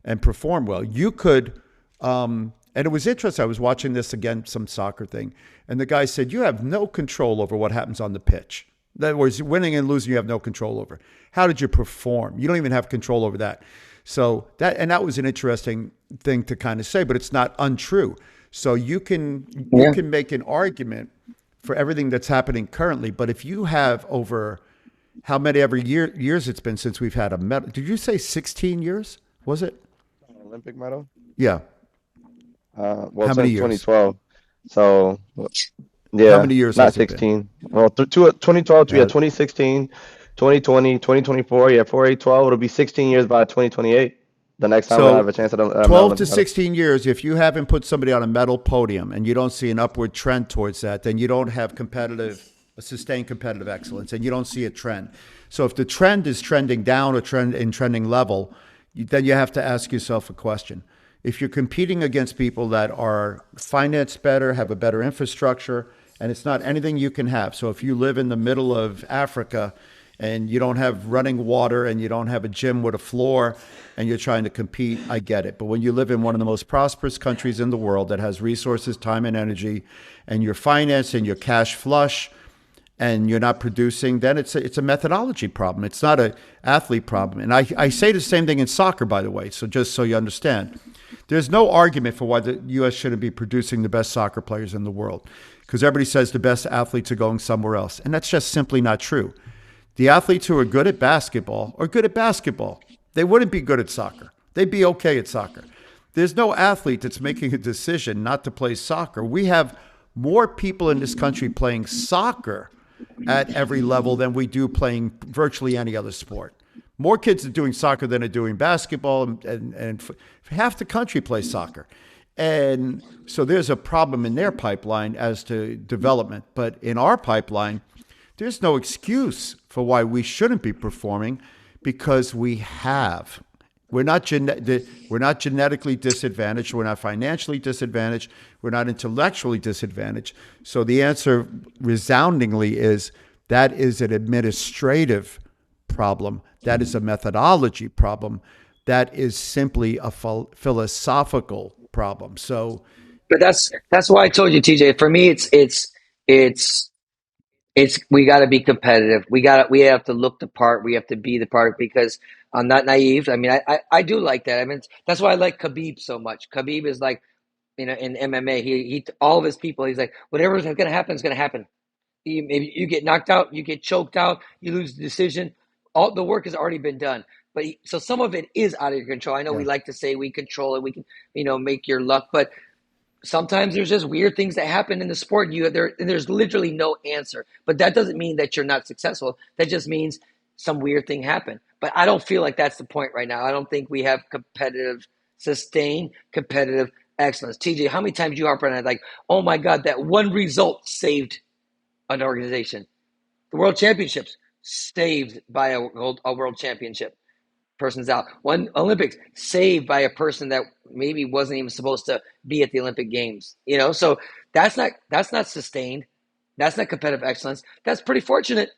and perform well. You could, and it was interesting. I was watching this again, some soccer thing, and the guy said, you have no control over what happens on the pitch. In other words, winning and losing, you have no control over. How did you perform? You don't even have control over that. So that was an interesting thing to kind of say, but it's not untrue. So you can make an argument for everything that's happening currently, but if you have over how many years it's been since we've had a medal? Did you say 16 years? Was it? Olympic medal? Yeah. Well, How many since years? 2012. So, yeah, How many years not has it been? 16. Well, 2012, Yeah. 2016, 2020, 2024. Yeah, 4, 8, 12. It'll be 16 years by 2028. The next time we'll have So a chance at a 12 to Olympic medal. 16 years, if you haven't put somebody on a medal podium and you don't see an upward trend towards that, then you don't have sustained competitive excellence, and you don't see a trend. So if the trend is trending down or trending level, then you have to ask yourself a question. If you're competing against people that are financed better, have a better infrastructure, and it's not anything you can have. So if you live in the middle of Africa and you don't have running water and you don't have a gym with a floor and you're trying to compete, I get it. But when you live in one of the most prosperous countries in the world that has resources, time, and energy, and you're financed and you're cash flush and you're not producing, then it's a methodology problem. It's not an athlete problem. And I say the same thing in soccer, by the way, so just so you understand. There's no argument for why the U.S. shouldn't be producing the best soccer players in the world, because everybody says the best athletes are going somewhere else. And that's just simply not true. The athletes who are good at basketball are good at basketball. They wouldn't be good at soccer. They'd be okay at soccer. There's no athlete that's making a decision not to play soccer. We have more people in this country playing soccer at every level than we do playing virtually any other sport. More kids are doing soccer than are doing basketball, and half the country plays soccer. And so there's a problem in their pipeline as to development. But in our pipeline, there's no excuse for why we shouldn't be performing, because we have. We're not genetically disadvantaged. We're not financially disadvantaged. We're not intellectually disadvantaged. So the answer resoundingly is that is an administrative problem. That is a methodology problem. That is simply a philosophical problem. So, But that's why I told you, TJ. For me, it's we got to be competitive. We have to look the part. We have to be the part, because I'm not naive. I mean, I do like that. I mean, that's why I like Khabib so much. Khabib is like, in MMA, he all of his people, he's like, whatever's going to happen is going to happen. Maybe you get knocked out, you get choked out, you lose the decision. All the work has already been done. But so some of it is out of your control. I know yeah. we like to say we control it. We can, make your luck, but sometimes there's just weird things that happen in the sport. There's literally no answer. But that doesn't mean that you're not successful. That just means some weird thing happened. But I don't feel like that's the point right now. I don't think we have sustained competitive excellence. TJ, how many times you harp on it, like, oh my God, that one result saved an organization? The World Championships saved by a world championship. person's out. One Olympics saved by a person that maybe wasn't even supposed to be at the Olympic Games. So that's not sustained. That's not competitive excellence. That's pretty fortunate.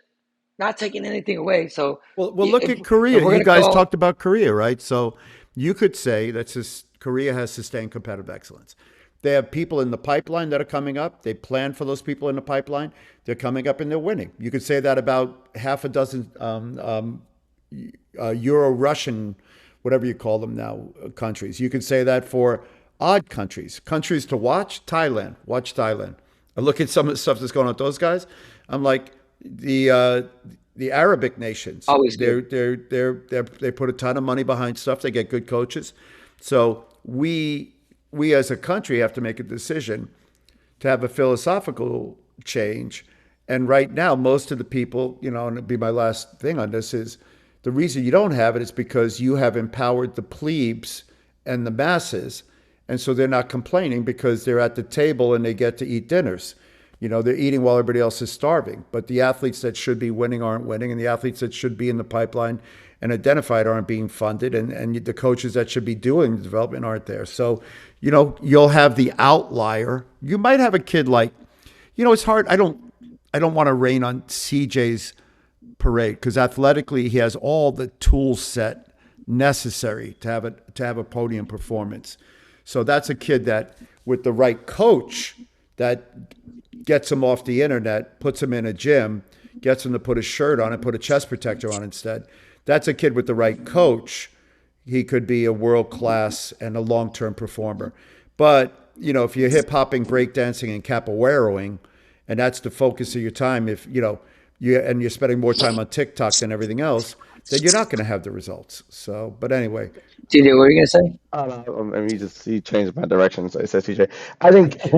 Not taking anything away. So Well, look if at Korea. we're You gonna guys call, talked about Korea, right? So you could say that Korea has sustained competitive excellence. They have people in the pipeline that are coming up. They plan for those people in the pipeline. They're coming up and they're winning. You could say that about half a dozen Euro-Russian, whatever you call them now, countries. You could say that for odd countries. Countries to watch, Thailand. Watch Thailand. I look at some of the stuff that's going on with those guys. I'm like, the Arabic nations. always good. They put a ton of money behind stuff. They get good coaches. So we as a country have to make a decision to have a philosophical change. And right now, most of the people, and it'd be my last thing on this, is the reason you don't have it is because you have empowered the plebes and the masses. And so they're not complaining because they're at the table and they get to eat dinners. They're eating while everybody else is starving. But the athletes that should be winning aren't winning, and the athletes that should be in the pipeline and identified aren't being funded, and the coaches that should be doing the development aren't there. So, you'll have the outlier. You might have a kid like, it's hard. I don't want to rain on CJ's parade because athletically he has all the tool set necessary to have a podium performance. So that's a kid that, with the right coach, that gets him off the internet, puts him in a gym, gets him to put a shirt on and put a chest protector on instead. That's a kid with the right coach. He could be a world class and a long-term performer. But, if you're hip hopping, breakdancing, and capoeiroing, and that's the focus of your time, if you're spending more time on TikTok than everything else, then you're not going to have the results. So, but anyway, TJ, what were you gonna say? I don't know. I mean, he changed my direction. So it says TJ. I think if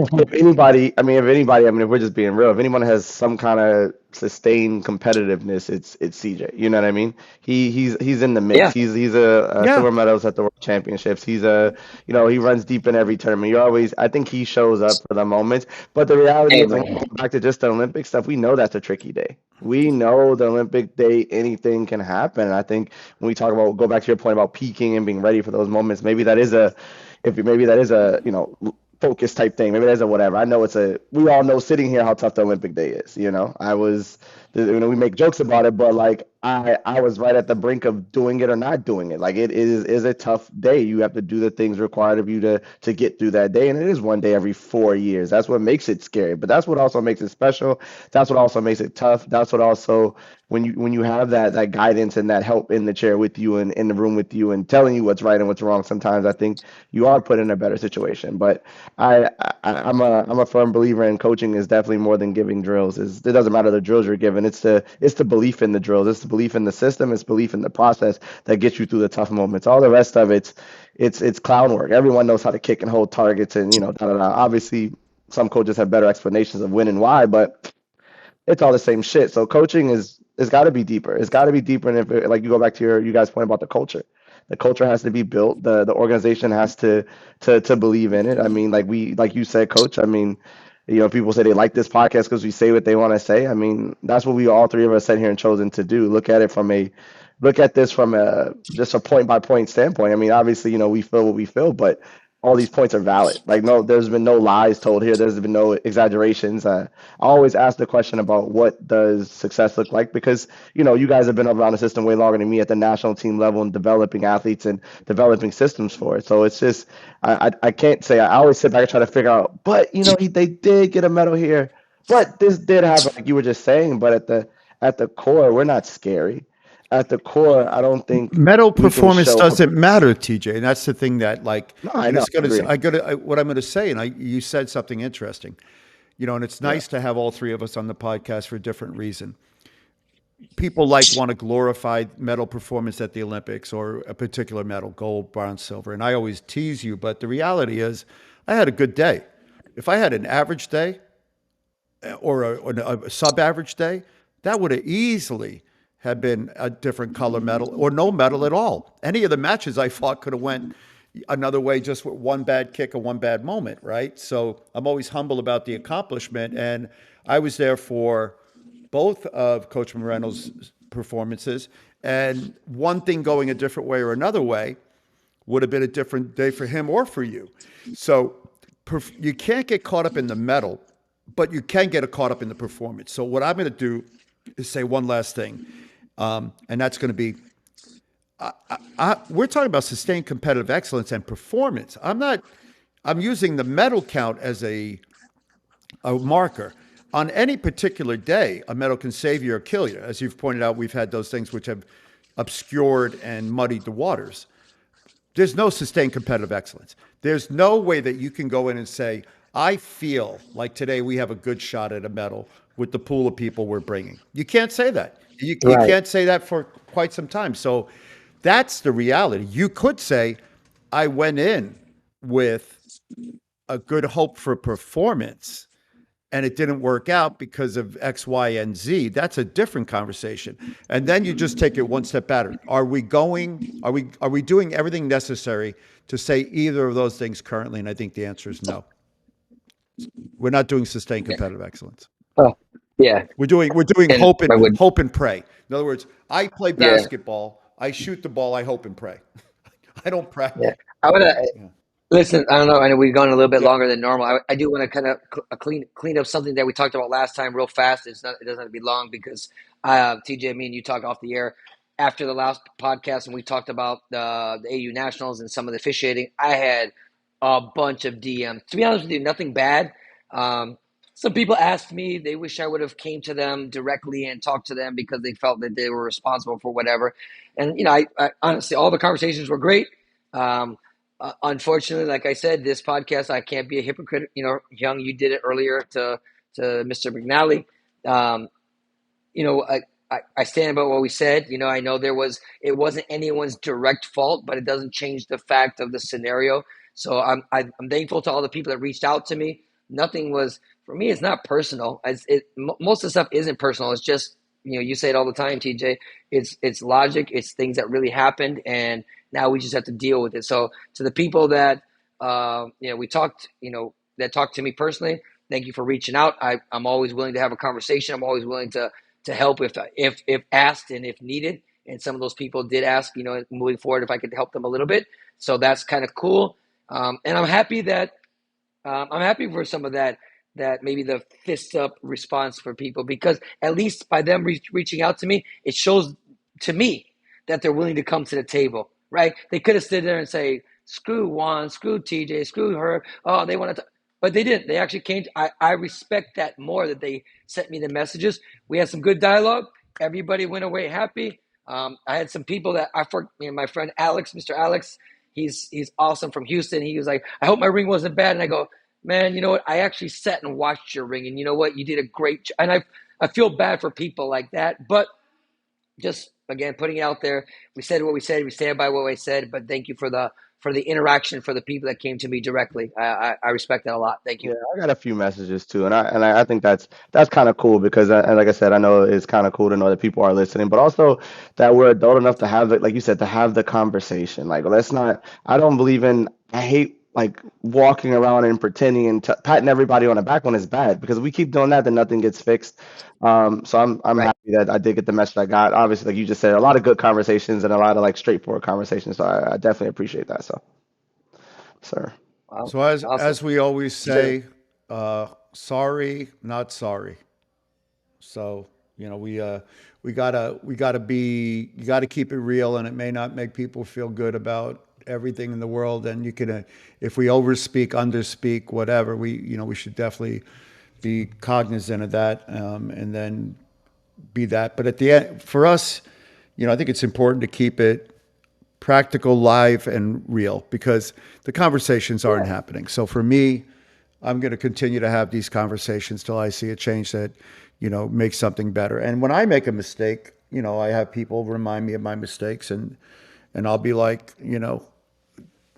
we're just being real, if anyone has some kind of sustained competitiveness, it's CJ. You know what I mean? He's in the mix. Yeah. He's a yeah, silver medalist at the World Championships. He runs deep in every tournament. I think he shows up for the moments. But the reality Hey, is, when man. we go back to just the Olympic stuff, we know that's a tricky day. We know the Olympic day, anything can happen. And I think when we talk about, go back to your point about peaking and being ready for those moments, maybe that is a focus type thing. Maybe that's a whatever. I know we all know sitting here how tough the Olympic day is. We make jokes about it, but like I was right at the brink of doing it or not doing it. Like it is a tough day. You have to do the things required of you to get through that day, and it is one day every 4 years. That's what makes it scary, but that's what also makes it special. That's what also makes it tough. That's what also, when you have that guidance and that help in the chair with you and in the room with you and telling you what's right and what's wrong, sometimes I think you are put in a better situation. But I'm a firm believer in coaching is definitely more than giving drills. It doesn't matter the drills you're given. It's the belief in the drills. It's the belief in the system. It's belief in the process that gets you through the tough moments. All the rest of it's clown work. Everyone knows how to kick and hold targets and da da da. Obviously, some coaches have better explanations of when and why, but it's all the same shit. So coaching it's got to be deeper. It's got to be deeper. And if like you go back to you guys' point about the culture has to be built. The organization has to believe in it. I mean, like you said, Coach. I mean, people say they like this podcast because we say what they want to say. I mean, that's what we all three of us sat here and chosen to do. Look at this from just a point by point standpoint. I mean, obviously, we feel what we feel, but all these points are valid. Like, no, there's been no lies told here. There's been no exaggerations. I always ask the question about what does success look like because, you guys have been around the system way longer than me at the national team level and developing athletes and developing systems for it. So it's just, I can't say, I always sit back and try to figure out, but, they did get a medal here. But this did happen, like you were just saying, but at the core, we're not scary. At the core, I don't think medal we can performance show. doesn't matter, TJ. And that's the thing that, like, No, I know. I agree. what I'm going to say, and you said something interesting, and it's nice to have all three of us on the podcast for a different reason. People want to glorify medal performance at the Olympics or a particular medal, gold, bronze, silver. And I always tease you, but the reality is I had a good day. If I had an average day or a sub-average day, that would have easily had been a different color medal or no medal at all. Any of the matches I fought could have went another way just with one bad kick or one bad moment, right? So I'm always humble about the accomplishment. And I was there for both of Coach Moreno's performances. And one thing going a different way or another way would have been a different day for him or for you. So you can't get caught up in the medal, but you can get caught up in the performance. So what I'm going to do is say one last thing, and that's going to be, we're talking about sustained competitive excellence and performance. I'm using the medal count as a marker. On any particular day, a medal can save you or kill you. As you've pointed out, we've had those things which have obscured and muddied the waters. There's no sustained competitive excellence. There's no way that you can go in and say, I feel like today we have a good shot at a medal with the pool of people we're bringing. You can't say that. You can't say that for quite some time. So that's the reality. You could say, I went in with a good hope for performance and it didn't work out because of X, Y, and Z. That's a different conversation. And then you just take it one step better. Are we doing everything necessary to say either of those things currently? And I think the answer is no. We're not doing sustained competitive excellence. Oh, yeah. We're doing And hope and pray. In other words, I play basketball, I shoot the ball, I hope and pray. I don't practice. Yeah. I would listen. I don't know. I know we've gone a little bit longer than normal. I do want to kind of clean up something that we talked about last time real fast. It doesn't have to be long because TJ, me and you talked off the air after the last podcast, and we talked about the AU Nationals and some of the officiating. I had a bunch of DMs. To be honest with you, nothing bad. Some people asked me, they wish I would have came to them directly and talked to them because they felt that they were responsible for whatever. And, I honestly, all the conversations were great. Unfortunately, like I said, this podcast, I can't be a hypocrite. Young, you did it earlier to Mr. McNally. I stand by what we said. I know it wasn't anyone's direct fault, but it doesn't change the fact of the scenario. So I'm thankful to all the people that reached out to me. Nothing was, for me, it's not personal. Most of the stuff isn't personal. It's just, you say it all the time, TJ. It's logic. It's things that really happened, and now we just have to deal with it. So to the people that we talked, that talked to me personally, thank you for reaching out. I'm always willing to have a conversation. I'm always willing to help if asked and if needed. And some of those people did ask, moving forward, if I could help them a little bit. So that's kind of cool. And I'm happy for some of that maybe the fist up response for people, because at least by them reaching out to me, it shows to me that they're willing to come to the table, right? They could have stood there and say, screw Juan, screw TJ, screw her. Oh, they want to, but they didn't. They actually came. I respect that more, that they sent me the messages. We had some good dialogue. Everybody went away happy. I had some people that my friend Alex, Mr. Alex, he's awesome from Houston. He was like, I hope my ring wasn't bad. And I go, man, you know what? I actually sat and watched your ring, and you know what? You did a great job. And I feel bad for people like that, but just, again, putting it out there. We said what we said. We stand by what we said, but thank you for the interaction, for the people that came to me directly. I respect that a lot. Thank you. Yeah, I got a few messages too, and I think that's kind of cool because, and like I said, I know it's kind of cool to know that people are listening, but also that we're adult enough to have like you said, to have the conversation. Like, let's not. I hate like walking around and pretending and patting everybody on the back when it's bad, because we keep doing that, then nothing gets fixed. So I'm Right. happy that I did get the message I got. Obviously, like you just said, a lot of good conversations and a lot of like straightforward conversations. So I definitely appreciate that. So, sir. Wow. So as Awesome. we always say, sorry, not sorry. So we gotta you gotta keep it real, and it may not make people feel good about everything in the world. And you can, if we overspeak, underspeak, whatever, we should definitely be cognizant of that, and then be that. But at the end, for us, I think it's important to keep it practical, live, and real, because the conversations aren't happening. So for me, I'm going to continue to have these conversations till I see a change that, makes something better. And when I make a mistake, I have people remind me of my mistakes, and I'll be like,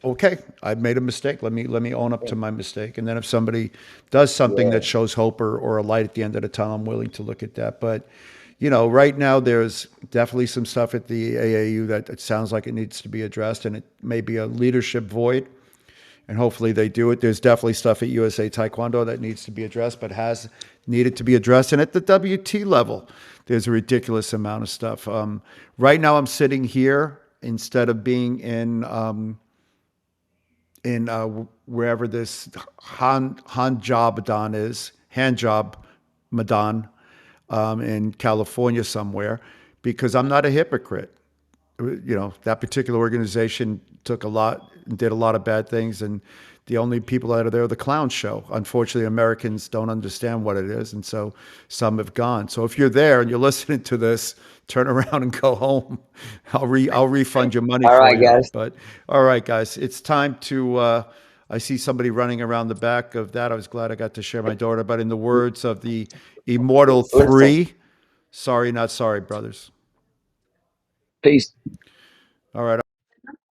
okay, I've made a mistake. Let me own up to my mistake. And then if somebody does something that shows hope or a light at the end of the tunnel, I'm willing to look at that. But right now there's definitely some stuff at the AAU that it sounds like it needs to be addressed, and it may be a leadership void. and hopefully they do it. There's definitely stuff at USA Taekwondo that needs to be addressed, but has needed to be addressed. And at the WT level, there's a ridiculous amount of stuff. Right now, I'm sitting here instead of being in wherever this Hanjobadan is, Hanjob Madan, in California somewhere, because I'm not a hypocrite. That particular organization took a lot and did a lot of bad things, and the only people that are there are the clown show. Unfortunately, Americans don't understand what it is, and so some have gone. So if you're there and you're listening to this, turn around and go home. I'll refund your money All for right, you. guys. But all right, guys, it's time to. I see somebody running around the back of that. I was glad I got to share my daughter. But in the words of the immortal three, sorry, not sorry, brothers. Peace. All right.